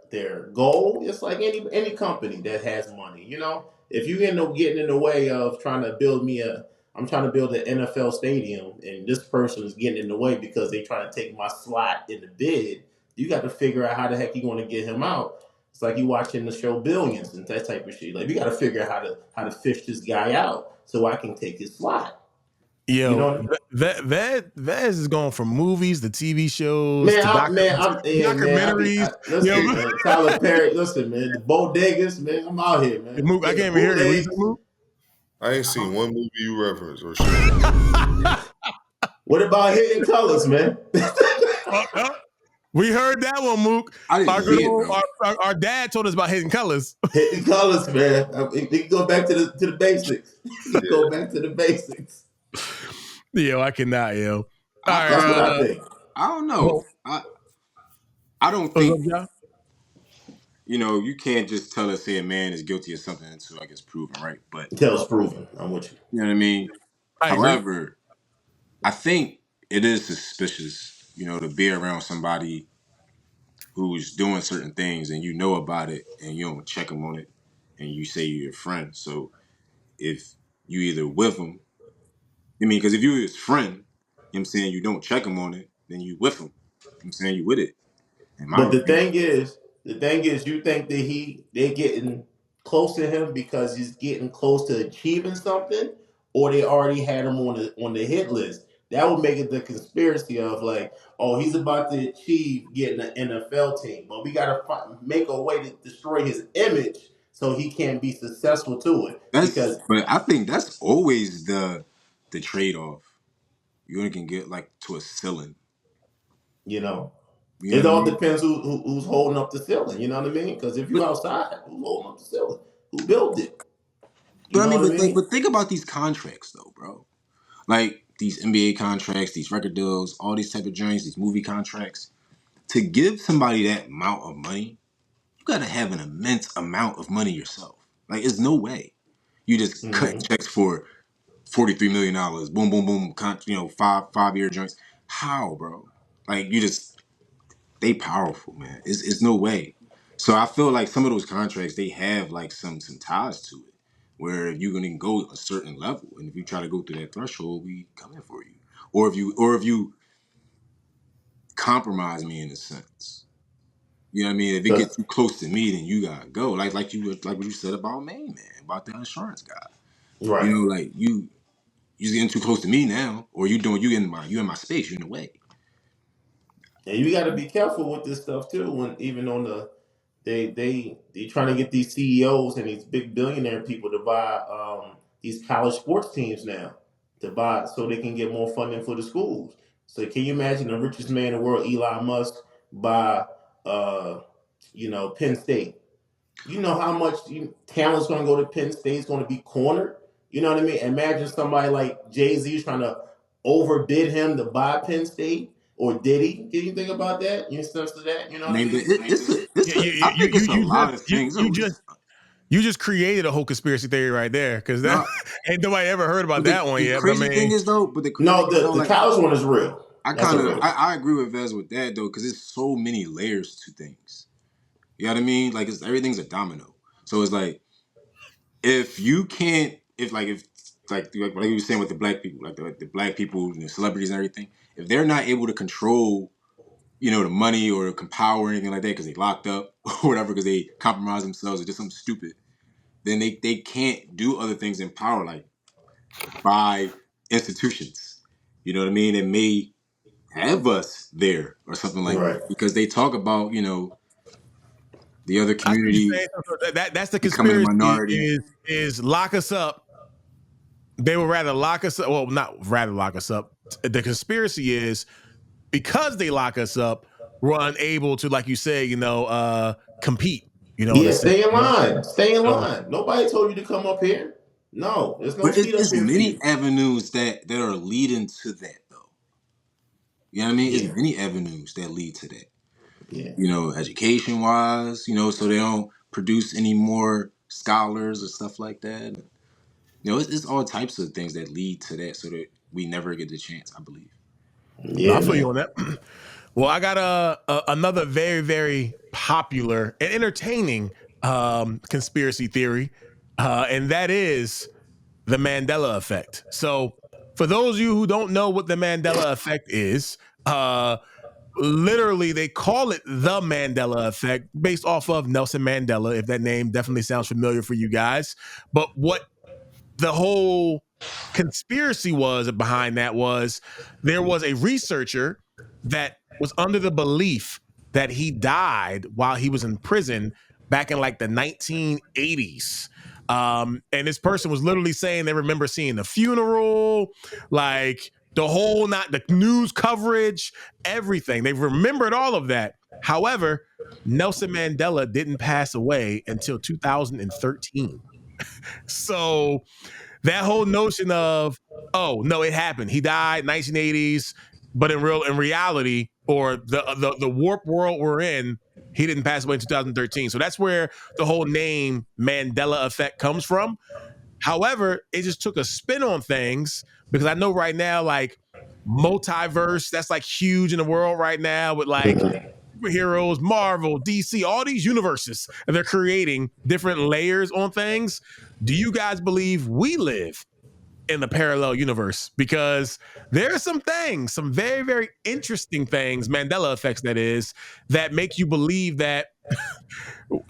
goal, it's like any company that has money. If you end up getting in the way of trying to I'm trying to build an NFL stadium, and this person is getting in the way because they trying to take my slot in the bid. You got to figure out how the heck you want to get him out. It's like you watching the show Billions and that type of shit. Like, you got to figure out how to fish this guy out so I can take his slot. Yo, you know what I mean? Vaz is going from movies to TV shows to documentaries. Listen, man, Tyler Perry. Listen, man, the bodegas, man. I'm out here, man. I can't even hear you. I ain't seen one movie you reference or shit. What about Hidden Colors, man? We heard that one, Mook. Our dad told us about Hidden Colors. Hidden Colors, man. We can go back to the basics. Go back to the basics. Yo, I cannot, yo. That's what I think. I don't know. I don't think, you can't just tell us, say a man is guilty of something until I guess proven, right? But until it's proven, I'm with you. You know what I mean? However, I think it is suspicious, to be around somebody who's doing certain things and you know about it and you don't check them on it and you say you're your friend. So if you either with him, because if you're his friend, you don't check him on it, then you with him. You with it. But the thing is, you think that they're getting close to him because he's getting close to achieving something, or they already had him on the hit list. That would make it the conspiracy of like, oh, he's about to achieve getting an NFL team, but we got to make a way to destroy his image so he can't be successful to it. But I think that's always the trade-off. You only can get like to a ceiling. It all depends who's holding up the ceiling. You know what I mean? Because if you're outside, who's holding up the ceiling? Who built it? But think about these contracts though, bro. Like these NBA contracts, these record deals, all these type of joints, these movie contracts. To give somebody that amount of money, you got to have an immense amount of money yourself. Like, there's no way you just cut checks for $43 million. Boom, boom, boom. 5-year joints. How, bro? Like, they powerful, man. It's no way. So I feel like some of those contracts, they have like some ties to it, where you're gonna go a certain level, and if you try to go through that threshold, we come in for you. Or if you compromise me in a sense. You know what I mean? If it gets too close to me, then you gotta go. Like what you said about man, about the insurance guy. Right. Like you're getting too close to me now, or you in my space, you're in the way. And you got to be careful with this stuff too. When even on they trying to get these CEOs and these big billionaire people to buy these college sports teams now so they can get more funding for the schools. So can you imagine the richest man in the world, Elon Musk, buy Penn State? You know how much talent's going to go to Penn State's going to be cornered. You know what I mean? Imagine somebody like Jay-Z trying to overbid him to buy Penn State, or did he? Can you think about that? You sense to that? You know I what I mean, but mean? Yeah, I think it's a lot of things. you just created a whole conspiracy theory right there, because that No, ain't nobody ever heard about but that one the yet. But I crazy thing mean, is though, but the crazy No, thing is though, the like college one is real. I That's kind a of real one. I agree with Vez with that though, because there's so many layers to things. You know what I mean? Like everything's a domino. So it's like if you can't, if like you were saying with the black people, like the black people and the celebrities and everything, if they're not able to control, the money or power or anything like that because they locked up or whatever because they compromise themselves or just something stupid, then they can't do other things in power like buy institutions. You know what I mean? It may have us there or something like Right. that because they talk about the other I see what you're community saying. So that's the becoming a conspiracy minority. is lock us up. They would rather lock us up. Well, not rather lock us up. The conspiracy is because they lock us up, we're unable to, like you say, compete. In a Yeah, sense, stay in line. Stay in So, line. Nobody told you to come up here. No, there's no But seat up it's here for many you. avenues that are leading to that though. You know what I mean? Yeah. It's many avenues that lead to that. Yeah. Education wise, so they don't produce any more scholars or stuff like that. It's all types of things that lead to that so that we never get the chance, I believe. no, Yeah, I feel you man. on that. Well, I got another very, very popular and entertaining conspiracy theory, and that is the Mandela effect. So, for those of you who don't know what the Mandela effect is, literally they call it the Mandela effect based off of Nelson Mandela, if that name definitely sounds familiar for you guys. But what the whole conspiracy was behind that was there was a researcher that was under the belief that he died while he was in prison back in like the 1980s. And this person was literally saying they remember seeing the funeral, like the whole, not the news coverage, everything. They remembered all of that. However, Nelson Mandela didn't pass away until 2013. So that whole notion of, oh no, it happened, he died 1980s, but in reality, or the warp world we're in, he didn't pass away in 2013. So that's where the whole name Mandela effect comes from. However, it just took a spin on things, because I know right now, like, multiverse, that's like huge in the world right now with like superheroes, Marvel, DC, all these universes, and they're creating different layers on things. Do you guys believe we live in the parallel universe? Because there are some things, some very, very interesting things, Mandela effects that is, that make you believe that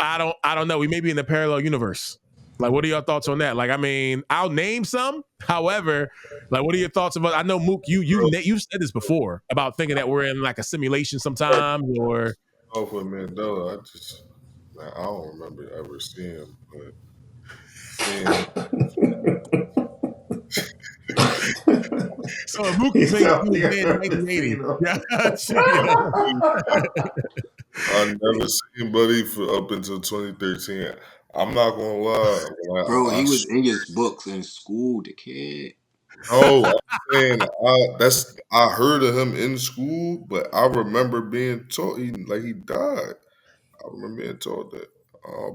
I don't know, we may be in the parallel universe. Like, what are your thoughts on that? Like, I mean, I'll name some. However, like, what are your thoughts about? I know, Mook, you said this before about thinking that we're in like a simulation sometimes, or Off with Mandela, man, I don't remember ever seeing him, but seeing him, so. Mook is He's saying out he was there dead in in the 1980. casino. I never seen Buddy for up until 2013. I'm not gonna lie, Bro, he was in his books in school, the kid. no, I'm saying I heard of him in school, but I remember being taught he died. I remember being told that.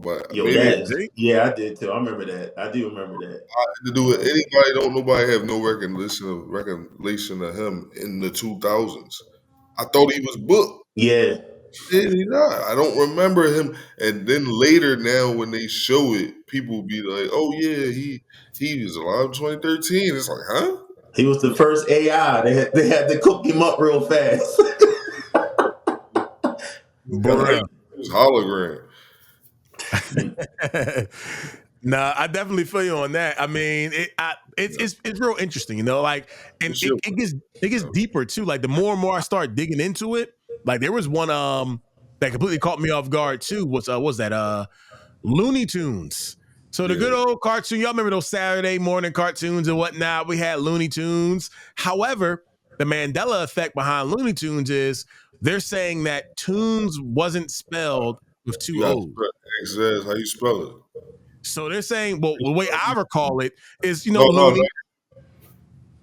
But Yo, maybe it that is, yeah, I did too. I remember that. I do remember that. had to do with anybody. Don't nobody have no recollection of him in the 2000s. I thought he was booked. Yeah. Did he not? I don't remember him. And then later, now when they show it, people be like, "Oh yeah, he was alive in 2013." It's like, huh? He was the first AI. They had to cook him up real fast. It Bruh. was hologram. Nah, I definitely feel you on that. I mean, it's real interesting, like, and This shit it gets deeper too. Like, the more and more I start digging into it, like, there was one that completely caught me off guard too. Was that Looney Tunes? So the good old cartoon, y'all remember those Saturday morning cartoons and whatnot? We had Looney Tunes. However, the Mandela effect behind Looney Tunes is they're saying that Tunes wasn't spelled with two You got O's. XS. How you spell it? So they're saying, well, the way I recall it is, No, Looney.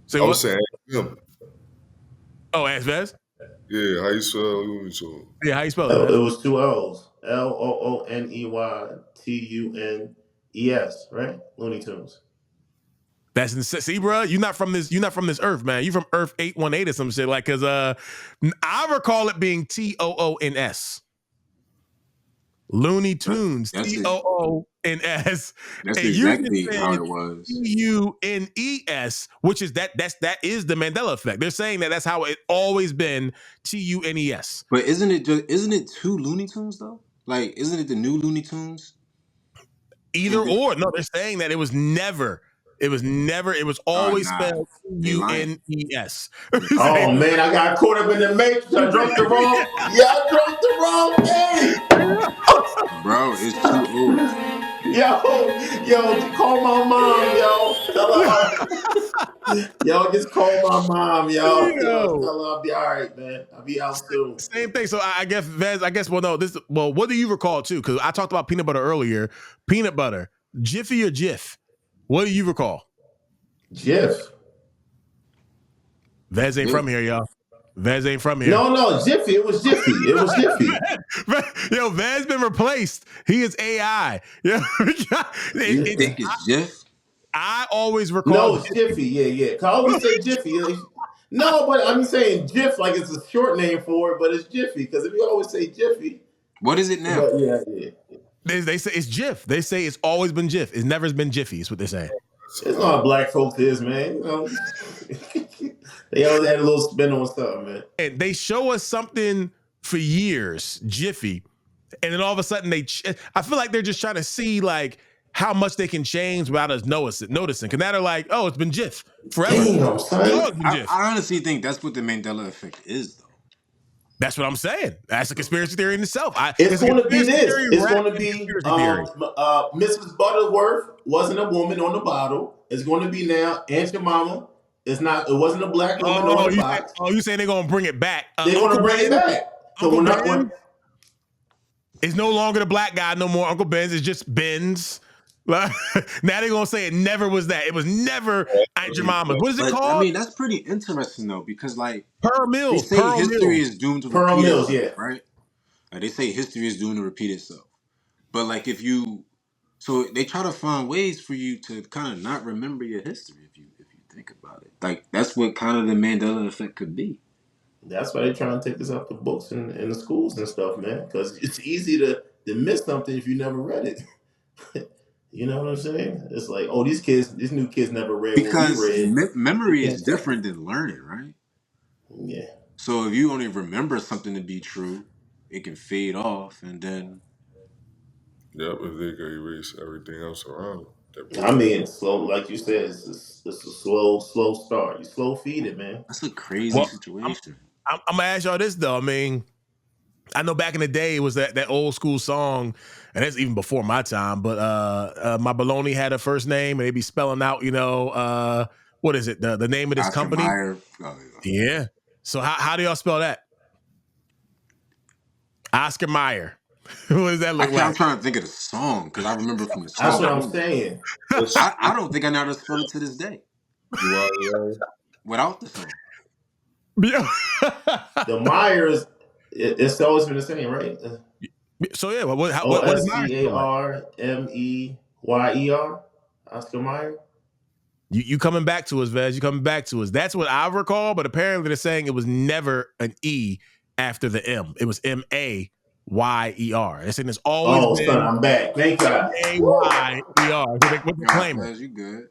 Say I what? was saying him. Oh, ask Vez? Yeah, how you spell Looney Tunes? Yeah, how you spell it, It Vez? was two L's. LOONEYTUNES, right? Looney Tunes. That's see, bro. You're not from this earth, man. You from Earth 818 or some shit. Like, cause I recall it being TOONS. Looney Tunes, That's it. TOONS. That's And you're exactly just how saying it was. TUNES, which is that is the Mandela effect. They're saying that's how it always been, TUNES. But isn't it two Looney Tunes though? Like, isn't it the new Looney Tunes? Either or. No, they're saying that it was always Nah. spelled They lying. TUNES. Oh man, I got caught up in the matrix. I drunk the wrong. Yeah, I drunk the wrong thing. Bro, it's two O's. Yo, call my mom, yo. Tell her. Yo, just call my mom, yo. Yo, tell her I'll be all right, man. I'll be out soon. Same thing. So I guess Vez, what do you recall too? Because I talked about peanut butter earlier. Peanut butter, Jiffy or Jif? What do you recall? Jif. Vez ain't from here, y'all. Vez ain't from here. No, Jiffy. It was Jiffy. Yo, Vez been replaced. He is AI. Yeah. You think it's Jif? I always recall. No, it's Jiffy. Yeah. I always say Jiffy. No, but I'm saying Jif like it's a short name for it, but it's Jiffy. Because if you always say Jiffy. What is it now? Yeah. They say it's Jif. They say it's always been Jif. It's never been Jiffy, is what they're saying. It's not black folks is, man. They always had a little spin on something, man. And they show us something for years, Jiffy, and then all of a sudden I feel like they're just trying to see like how much they can change without us noticing. Because now they're like, oh, it's been Jif forever. Damn, son. I honestly think that's what the Mandela effect is, though. That's what I'm saying. That's a conspiracy theory in itself. It's going to be this. It's going to be Mrs. Butterworth wasn't a woman on the bottle. It's going to be now Aunt Jemima. It wasn't a black woman on the box. You saying they're going to bring it back? They're going to bring it back. So we're not going. It's no longer the black guy no more. Uncle Ben's. It's just Ben's. Now they're going to say it never was that. It was never Aunt Jemima. What is it called? I mean, that's pretty interesting, though, because, like, Pearl Mills. They say history is doomed to repeat itself, yeah. right? Like, they say history is doomed to repeat itself. But, like, so they try to find ways for you to kind of not remember your history if you think about it. Like, that's what kind of the Mandela effect could be. That's why they're trying to take this off the books in the schools and stuff, man. Because it's easy to miss something if you never read it. You know what I'm saying? It's like, oh, these new kids never read because what we read. Memory is different than learning, right? Yeah. So if you only remember something to be true, it can fade off, and then. Yep, if they can erase everything else around it. I mean, slow, like you said, it's a slow start. You slow feed it, man. That's a crazy situation. I'm gonna ask y'all this though. I mean, I know back in the day it was that old school song, and that's even before my time. But my baloney had a first name, and they'd be spelling out, what is it? The name of this Oscar company? Mayer. Yeah. So how do y'all spell that? Oscar Mayer. What does that look like? I'm trying to think of the song because I remember from the song. That's what I'm saying. I don't think I know how to spell it to this day. Without the song. The Myers, it's always been the same, right? So yeah, what is Myers? OSCARMEYER, Oscar Mayer. You coming back to us, Vez? You coming back to us? That's what I recall, but apparently they're saying it was never an E after the M. It was MAYER. They're saying it's always been. Son, I'm back. Thank God. MAYER. What they're claiming? You good?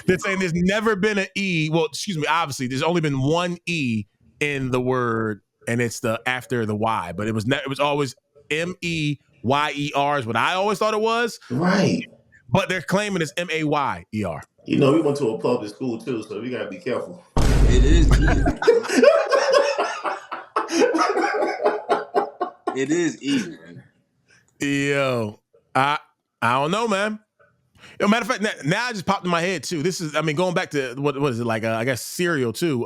They're saying there's never been an E. Well, excuse me. Obviously, there's only been one E in the word, and it's the after the Y. But it was always MEYER is what I always thought it was. Right. But they're claiming it's MAYER. You know, we went to a public school too, so we gotta be careful. It is easy. It is easy, man. Yo, I don't know, man. Yo, matter of fact, now I just popped in my head too. This is, I mean, going back to what is it like? I guess cereal too.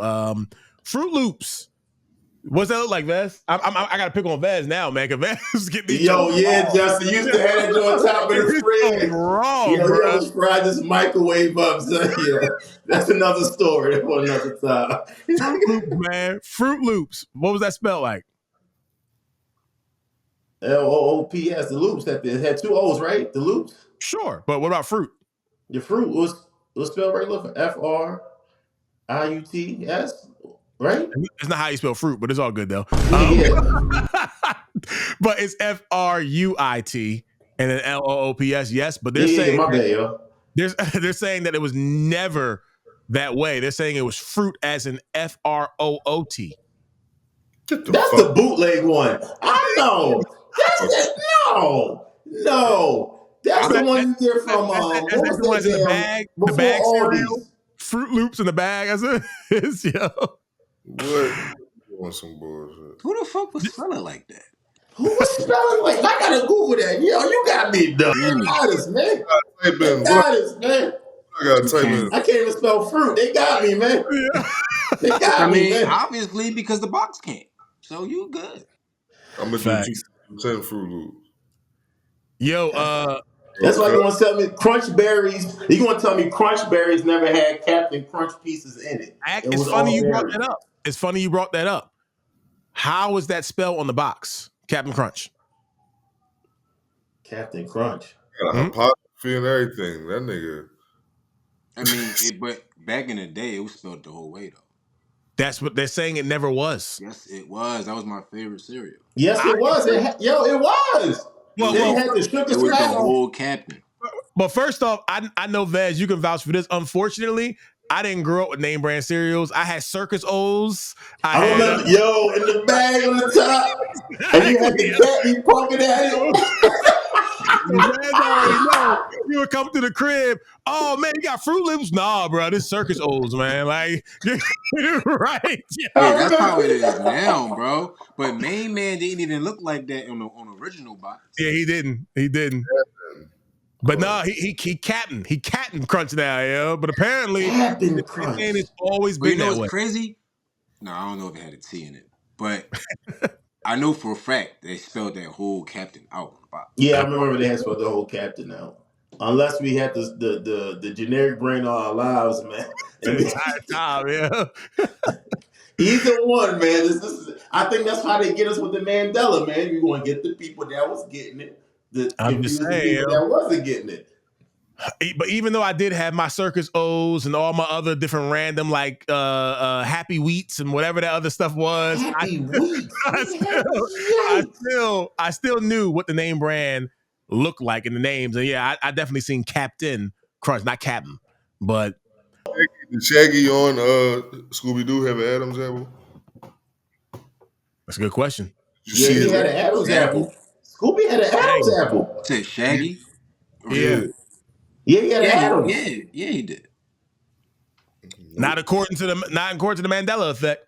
Fruit Loops. What's that look like, Vez? I got to pick on Vez now, man. Cause Vez get these. Yo, yeah, Justin used to have that on top of the fridge. Wrong, Yo, bro. was fried this microwave up. So, yeah, that's another story for another time. Fruit Loops, man. Fruit Loops. What was that spelled like? Loops. The loops. It had two O's, right? The loops. Sure, but what about fruit? Your fruit was spelled right. Look, FRIUTS, right? It's not how you spell fruit, but it's all good though. Yeah. But it's FRUIT and then LOOPS. Yes, but they're saying my bad, yo. They're saying that it was never that way. They're saying it was fruit as in FROOT. That's the bootleg one. I know. No. That's the one you get from that's the ones in the bag. The bag cereal. Fruit Loops in the bag. That's it. Yo. What? On some bullshit. Who the fuck was spelling like that? Who was spelling like? I gotta Google that. Yo, you got me done. Honest, man. I gotta type in. I can't even spell fruit. They got me, man. They got me, man. Obviously because the box came. So you good. I'm gonna do 10 Fruit Loops. Yo, that's why you want to tell me Crunch Berries. You want to tell me Crunch Berries never had Captain Crunch pieces in it. It's funny you brought that up. It's funny you brought that up. How was that spelled on the box? Captain Crunch. Captain Crunch. Got a apostrophe and everything. That nigga. I mean, but back in the day, it was spelled the whole way though. That's what they're saying. It never was. Yes, it was. That was my favorite cereal. Yes, it was. It was. Well, had the sugar it was the whole Captain. But first off, I know Vaz, you can vouch for this. Unfortunately, I didn't grow up with name brand cereals. I had Circus O's. I remember, in the bag on the top, and you had the cat be poking at it. You would come to the crib. Oh man, you got Fruit Loops? Nah, bro, this Circus O's, man. Like, right? Yeah, that's how it is now, bro. But Main Man didn't even look like that on the original box. Yeah, he didn't. But no, he Captain Crunch now, yo. But apparently, it's always been that way. What's crazy? No, I don't know if it had a T in it, but I know for a fact they spelled that whole Captain out on the box. Yeah, I remember they had spelled the whole Captain out. Unless we had the generic brain all our lives, man. The entire time, yeah. Either one, man. I think that's how they get us with the Mandela, man. You want to get the people that was getting it. I'm just saying, people that wasn't getting it. But even though I did have my Circus O's and all my other different random like Happy Wheats and whatever that other stuff was, I still knew what the name brand looked like in the names. And yeah, I definitely seen Captain Crunch, not Captain, but Did Shaggy on Scooby-Doo have an Adam's apple? That's a good question. Yeah, he had an Adam's apple. Scooby had an Adam's apple. Said Shaggy? Yeah. Yeah, he had an Adam's. Yeah, he did. Not according to the Mandela effect.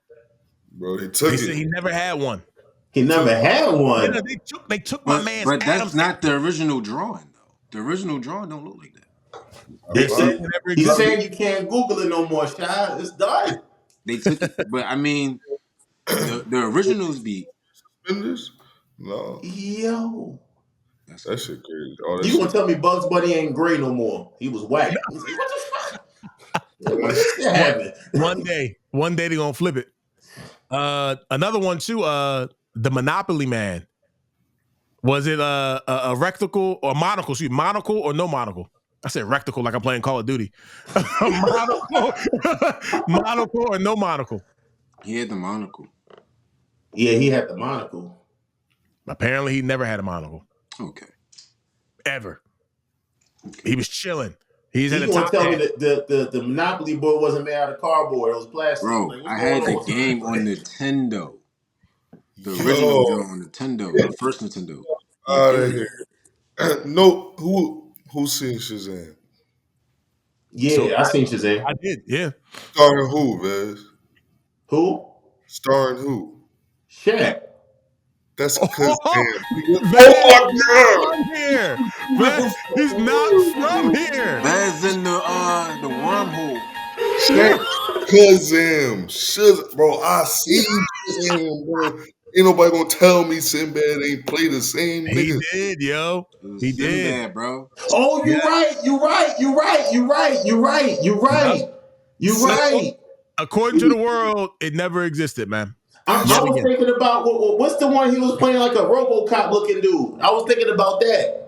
Bro, he took it. Said he never had one. He never had one. Yeah, they took my man's But that's Adam's not the original drawing, though. The original drawing don't look like that. He's saying you can't Google it no more, Shy. It's done. They took it, but I mean, the originals be suspenders. No, yo, that shit crazy. You gonna tell me Bugs Bunny ain't gray no more? He was whack. He's like, what the fuck? What's happening? One day they gonna flip it. Another one too. The Monopoly Man. Was it a rectical or monocle? Excuse me, monocle or no monocle? I said rectical like I'm playing Call of Duty. Monocle or no monocle? He had the monocle. Yeah, he had the monocle. Apparently, he never had a monocle. Okay. Ever. Okay. He was chilling. He's at the top. Tell me that the Monopoly board wasn't made out of cardboard. It was plastic. Bro, like, I had the game on Nintendo. The original game on Nintendo. The first Nintendo. Out of here. No, who seen Shazam? Yeah, I seen Shazam. I did, yeah. Starring who, Vez? Who? Starring who? Shaq. That's because here. He's not from here. That's in the wormhole. Shaq. Kazam, bro. I seen Kazam, bro. Ain't nobody gonna tell me Sinbad ain't play the same He nigga. did, yo. It was He did. Sinbad, bro. Oh, Yeah. you're right. According to the world, it never existed, man. I Yet was again. thinking about what's the one he was playing like a RoboCop looking dude. I was thinking about that.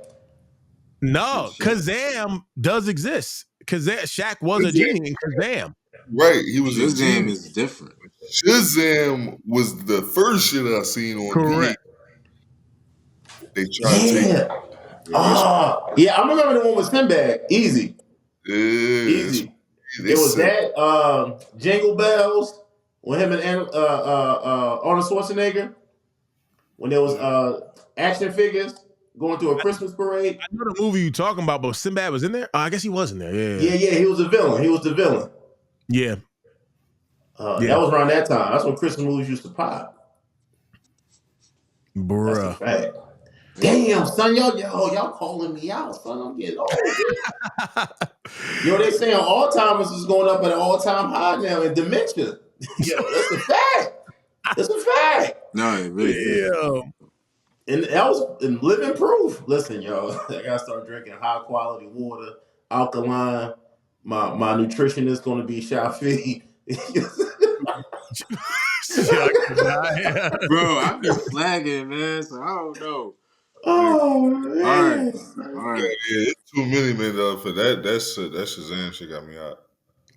No, Kazam does exist. Shaq was a genie in Kazam. Right, he was a Shazam genius. is different. Shazam was the first shit I seen on Correct. They tried to take. Yeah, I remember the one with Sinbad. Easy. They It was said, that Jingle Bells with him and Arnold Schwarzenegger when there was action figures going to a Christmas parade. I know the movie you talking about, but Sinbad was in there. I guess he was in there. Yeah, he was the villain. Yeah. That was around that time. That's when Christmas movies used to pop. Bruh. That's a fact. Damn, son, y'all calling me out, son. I'm getting old. They saying Alzheimer's is going up at an all-time high now in dementia. That's a fact. No, it really is. Yeah. And that was in living proof. Listen, y'all, I gotta start drinking high quality water, alkaline. My nutritionist gonna be Shafi. Bro, I be flagging, man, so I don't know. Oh man. All right. Yeah, it's too many, man. For that Shazam shit got me hot.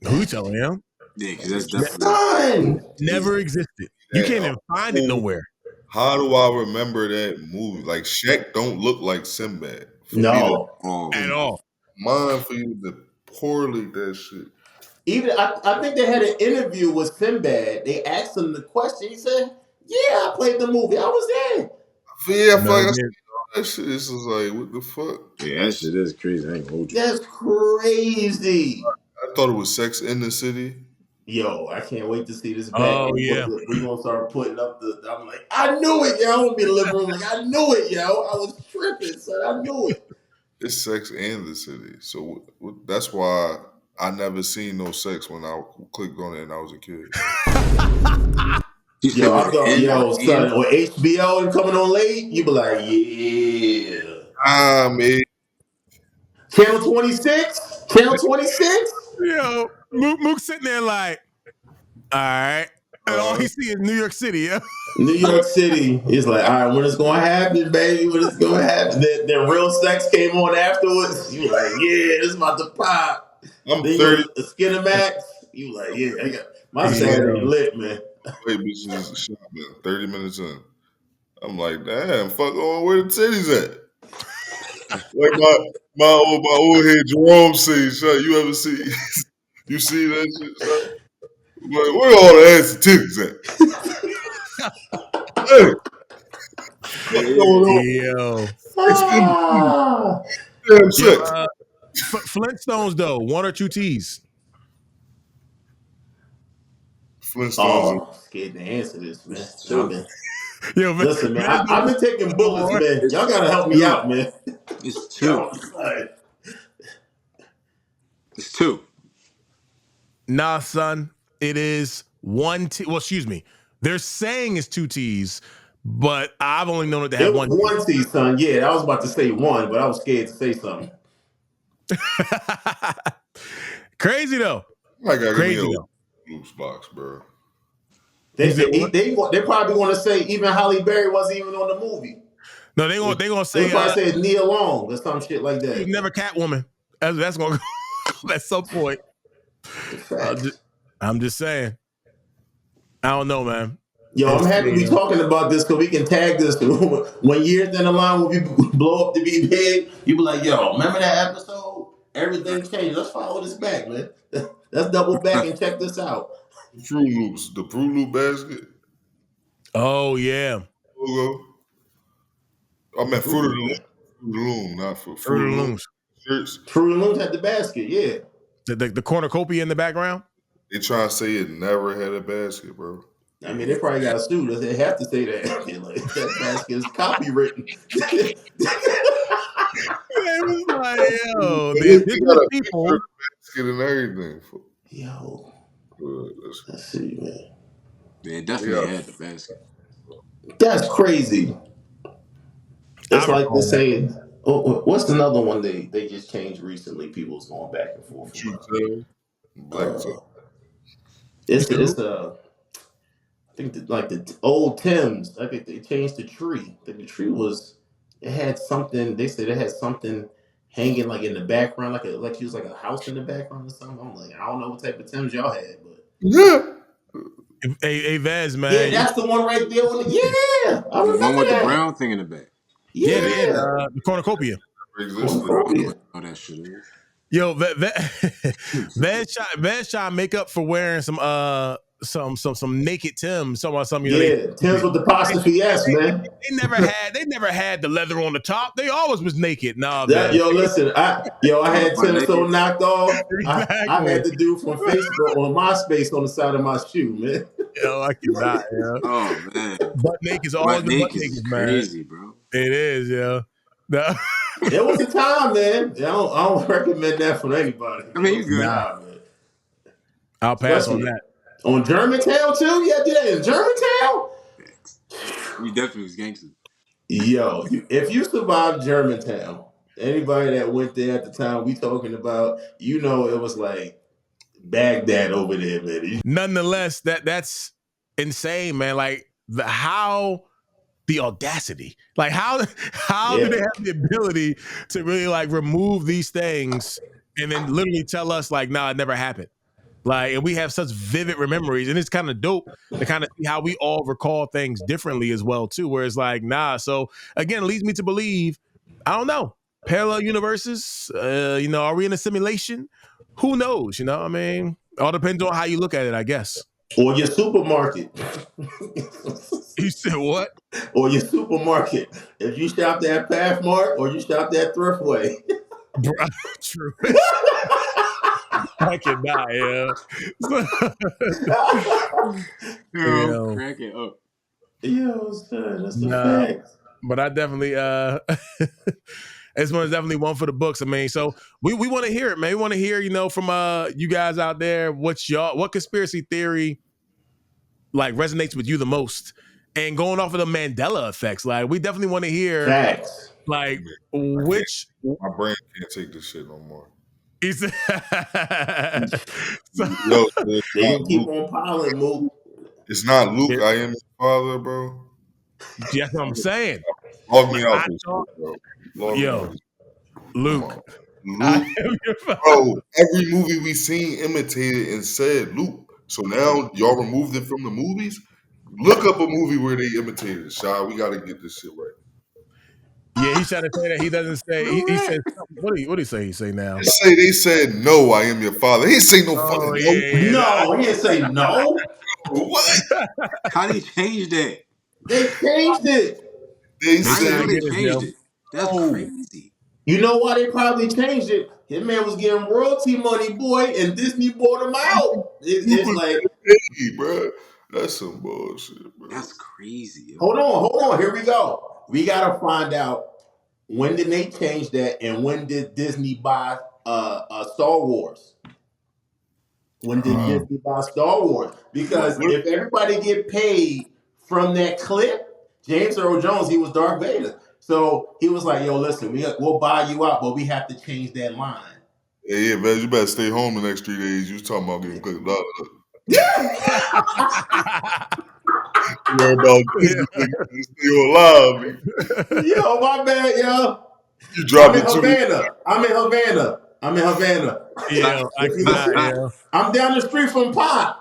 Who you telling him? Yeah, because that's definitely Never existed. You can't even find it nowhere. How do I remember that movie? Like Shaq don't look like Sinbad. No. At all. Mind for you to poorly that shit. Even I think they had an interview with Sinbad. They asked him the question. He said, "Yeah, I played the movie. I was there." Yeah, I feel like I seen all that shit. It's just like, what the fuck? Yeah, that shit is crazy. I ain't gonna hold you. That's crazy. I thought it was Sex in the City. Yo, I can't wait to see this back. Oh, yeah. We're gonna start putting up I'm like, I knew it, yo. I'm gonna be in the living room like, I knew it, yo. I was tripping, son. I knew it. It's Sex and the City. So that's why I never seen no sex when I clicked on it and I was a kid. Son, with HBO and coming on late, you be like, yeah. Man. Channel 26? Channel 26? Yo, Mook sitting there like, all right. And all he see is New York City, yeah. New York City. He's like, all right, when it's gonna happen, baby? When it's gonna happen? Then real sex came on afterwards. You like, yeah, it's about to pop. I'm then 30. The Skinamax. You like, yeah, I got my Saturday lit, man. Wait, bitches, shot, man. 30 minutes in. I'm like, damn, fuck on where the titties at? Like my old head Jerome says, son, you ever see you see that shit, son? Like, where all the ass and titties at? Hey. Yo. Damn sex. Flintstones though, 1 or 2 T's. Flintstones. Scared to answer this, man. Yo, man, listen, man, I've been taking bullets, man. Y'all gotta help me out, man. It's 2. It's 2. Nah, son. It is 1 T. Well, excuse me. They're saying it's 2 T's, but I've only known it to have 1 T. 1 T, son. Yeah, I was about to say 1, but I was scared to say something. Crazy though. I gotta Crazy give me though. a loose box, bro. They probably want to say even Halle Berry wasn't even on the movie. No, they gonna say they probably say Nia Long or some shit like that. She was never Catwoman. That's gonna go at some point. I'm just saying. I don't know, man. Yo, I'm happy we talking about this because we can tag this. When years down the line, when we blow up to be big, you be like, yo, remember that episode? Everything changed. Let's follow this back, man. Let's double back and check this out. The Fruit Loop basket. Oh, yeah. Logo. I meant Fruit of the Loom, not for Fruit of the Looms. Fruit of the Looms had the basket, yeah. The cornucopia in the background? They try to say it never had a basket, bro. I mean, they probably got a suit. They have to say that. Like, that basket is copywritten. It was like, yo, they got a basket and everything. Yo. Let's see, man. Yeah, it definitely had the best. That's crazy. It's I like they recall that. say. What's another one they just changed recently? People was going back and forth True about. Tale, Black Tale. It's a. I think like the old Thames. I think they changed the tree. The tree was. It had something. They said it had something hanging like in the background, like it was like a house in the background or something. I'm like, I don't know what type of Thames y'all had, but Yeah. Hey, Vaz, yeah, man. that's the one right there. Yeah, I The one remember with the that. brown thing in the back. Yeah, Yeah, the cornucopia. Existed. I don't know cornucopia. what all that shit is. Yo, Vaz trying to make up for wearing some naked Timbs. Something. Yeah, Thames with the apostrophe S, man. They never had the leather on the top. They always was naked. Nah, That Vaz. yo, listen, I had Butt Tim so naked. knocked off. I Exactly. had the dude from Facebook on MySpace on the side of my shoe, man. Yo, I cannot. Yeah. Oh man, Butt naked's always butt been butt naked is naked, man. crazy, bro. It is, yeah. No. It was a time, man. I don't recommend that for anybody. I mean, It you was a good. time, man. I'll pass on Especially that. on Germantown too. Yeah, did that in Germantown. You definitely was gangster. Yo, if you survived Germantown, anybody that went there at the time we talking about, you know, it was like Baghdad over there, man. Nonetheless, that's insane, man. Like the audacity, like how do they have the ability to really like remove these things and then literally tell us like, nah, it never happened. Like, and we have such vivid memories, and it's kind of dope to kind of see how we all recall things differently as well too. Where it's like, nah. So again, it leads me to believe, I don't know, parallel universes. Are we in a simulation? Who knows? I mean, all depends on how you look at it, I guess. Or your supermarket. You said what? Or your supermarket. If you shopped at Pathmark or you shopped at Thriftway. Bro, true. I cannot, yeah. Yo, crack it up. Yo, son, that's the Nah, fact. but I definitely this one is definitely one for the books. I mean, so we want to hear it, man. We want to hear, from you guys out there, what conspiracy theory like resonates with you the most? And going off of the Mandela effects, like we definitely want to hear Facts. like which My brain can't take this shit no more. he said. Yo, They gonna keep on piling, Mook. it's not Luke. I am your father, bro. That's what I'm saying. Log me out this shit, bro. Log me Yo, out. Luke. Luke, bro. Every movie we seen imitated and said Luke. So now y'all removed it from the movies. Look up a movie where they imitated it, Shy. We gotta get this shit right. Yeah, he's trying to say that he doesn't say. He says, what do you say? He say now. They said no. I am your father. He ain't say no fucking no. Yeah, No, he didn't say no. What? How they changed that? They changed it. They I said didn't know they it, changed yo. it. That's crazy. You know why they probably changed it? His man was getting royalty money, boy, and Disney bought him out. It's like, hey, bro. That's some bullshit, bro. That's crazy. Yo. hold on. Here we go. We gotta find out when did they change that, and when did Disney buy Star Wars? When did Disney buy Star Wars? Because if everybody get paid from that clip, James Earl Jones, he was Darth Vader. So he was like, yo, listen, we'll buy you out, but we have to change that line. Yeah, man, you better stay home the next 3 days. You was talking about getting cooked up. You're about to stay alive. Yo, my bad, yo. You dropped it too. I'm in Havana. Yeah, I'm down the street from Pop.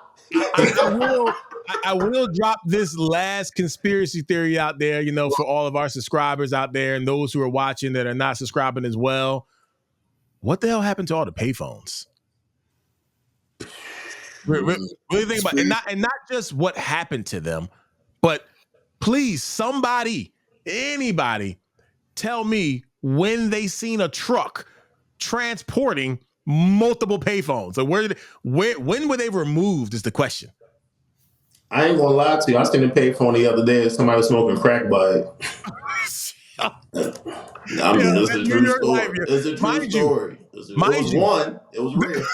I will drop this last conspiracy theory out there, for all of our subscribers out there and those who are watching that are not subscribing as well. What the hell happened to all the payphones? Really think about it, and not just what happened to them, but please, anybody, tell me when they seen a truck transporting multiple payphones. So when were they removed is the question. I ain't gonna lie to you. I seen a payphone the other day. Somebody was smoking crack by it. I mean, it's a true story. It's a true story. It was one. It was real.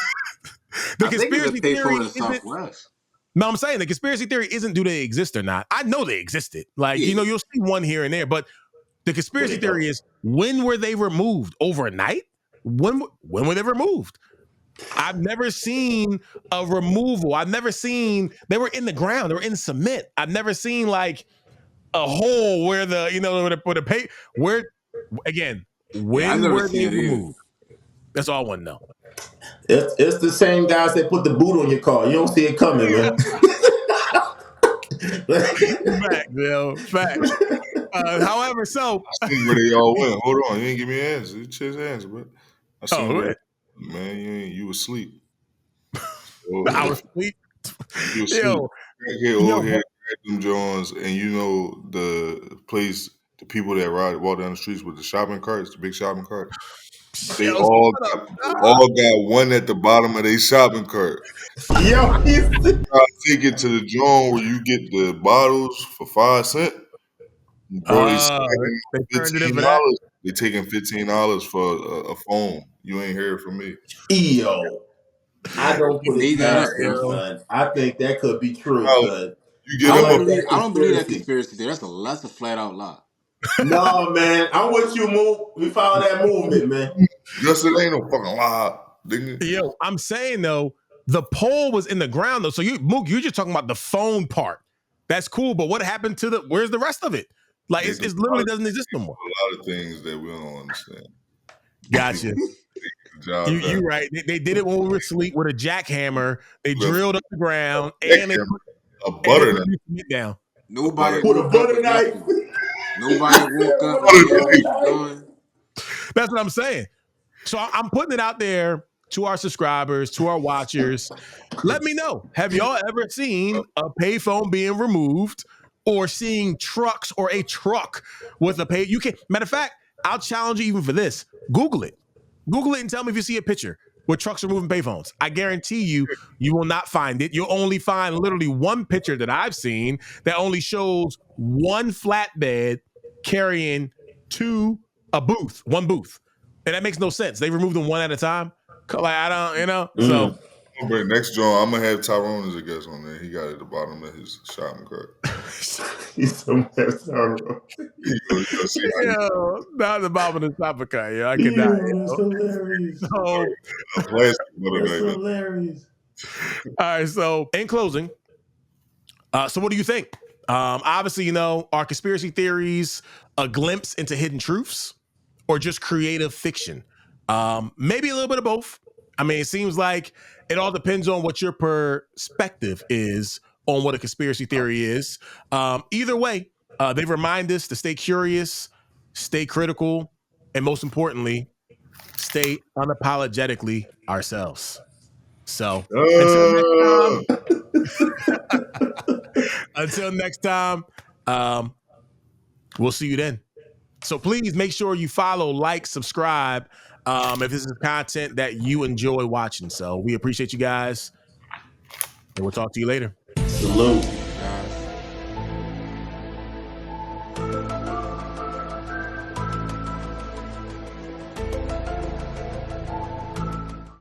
The I think it's a conspiracy theory payphone in isn't. Southwest. No, I'm saying the conspiracy theory isn't do they exist or not. I know they existed. Like, Yeah. you'll see one here and there, but the conspiracy theory is when were they removed? Overnight? When were they removed? I've never seen a removal. I've never seen they were in the ground. They were in cement. I've never seen like a hole where the where again, when never were seen they it either. removed? That's all I want to know. It's the same guys that put the boot on your car. You don't see it coming, man. Fact, Bill. Fact. However, so I seen where they all went. Hold on, you ain't give me an answer. You chase answer, but I seen where man, you asleep. I was asleep. You asleep. Yo, Here, them Jones, and you know the place, the people that walk down the streets with the shopping carts, the big shopping carts. They all got one at the bottom of their shopping cart. Yo, Take it to the joint where you get the bottles for 5 cents. Bro, they turned it in for $15. that. They taking $15 for a phone. You ain't heard from me. Yo, I don't put it past them, son. I think that could be true, son. You get I don't believe that conspiracy theory. That's a flat out lie. No, man. I'm with you, Mook. We follow that movement, man. Yes, it ain't no fucking lie. Yo, I'm saying though, the pole was in the ground though. So Mook, you're just talking about the phone part. That's cool, but what happened to where's the rest of it? Like it literally doesn't exist no more. A lot of things that we don't understand. Gotcha. You right. They did it when we were asleep with a jackhammer. They drilled up the ground and they put a butter knife down. Nobody put a butter knife. Nobody woke up and knew what was going. That's what I'm saying. So I'm putting it out there to our subscribers, to our watchers. Let me know. Have y'all ever seen a payphone being removed or seeing trucks or a truck with a pay? You can. Matter of fact, I'll challenge you even for this. Google it. Google it and tell me if you see a picture where trucks are moving payphones. I guarantee you will not find it. You'll only find literally one picture that I've seen that only shows one flatbed carrying one booth. And that makes no sense. They removed them one at a time. Like, I don't, so. Next John, I'm going to have Tyrone as a guest on there. He got it at the bottom of his shopping cart. He's somewhere Tyrone. Not the bottom of the shopping cart. Yeah, I cannot. That's hilarious. So, That's hilarious. All right, so in closing, so what do you think? Obviously, are conspiracy theories a glimpse into hidden truths or just creative fiction? Maybe a little bit of both. I mean, it seems like it all depends on what your perspective is on what a conspiracy theory is. Either way, they remind us to stay curious, stay critical, and most importantly, stay unapologetically ourselves. So until next time, we'll see you then. So please make sure you follow, like, subscribe if this is content that you enjoy watching. So we appreciate you guys, and we'll talk to you later. Salute.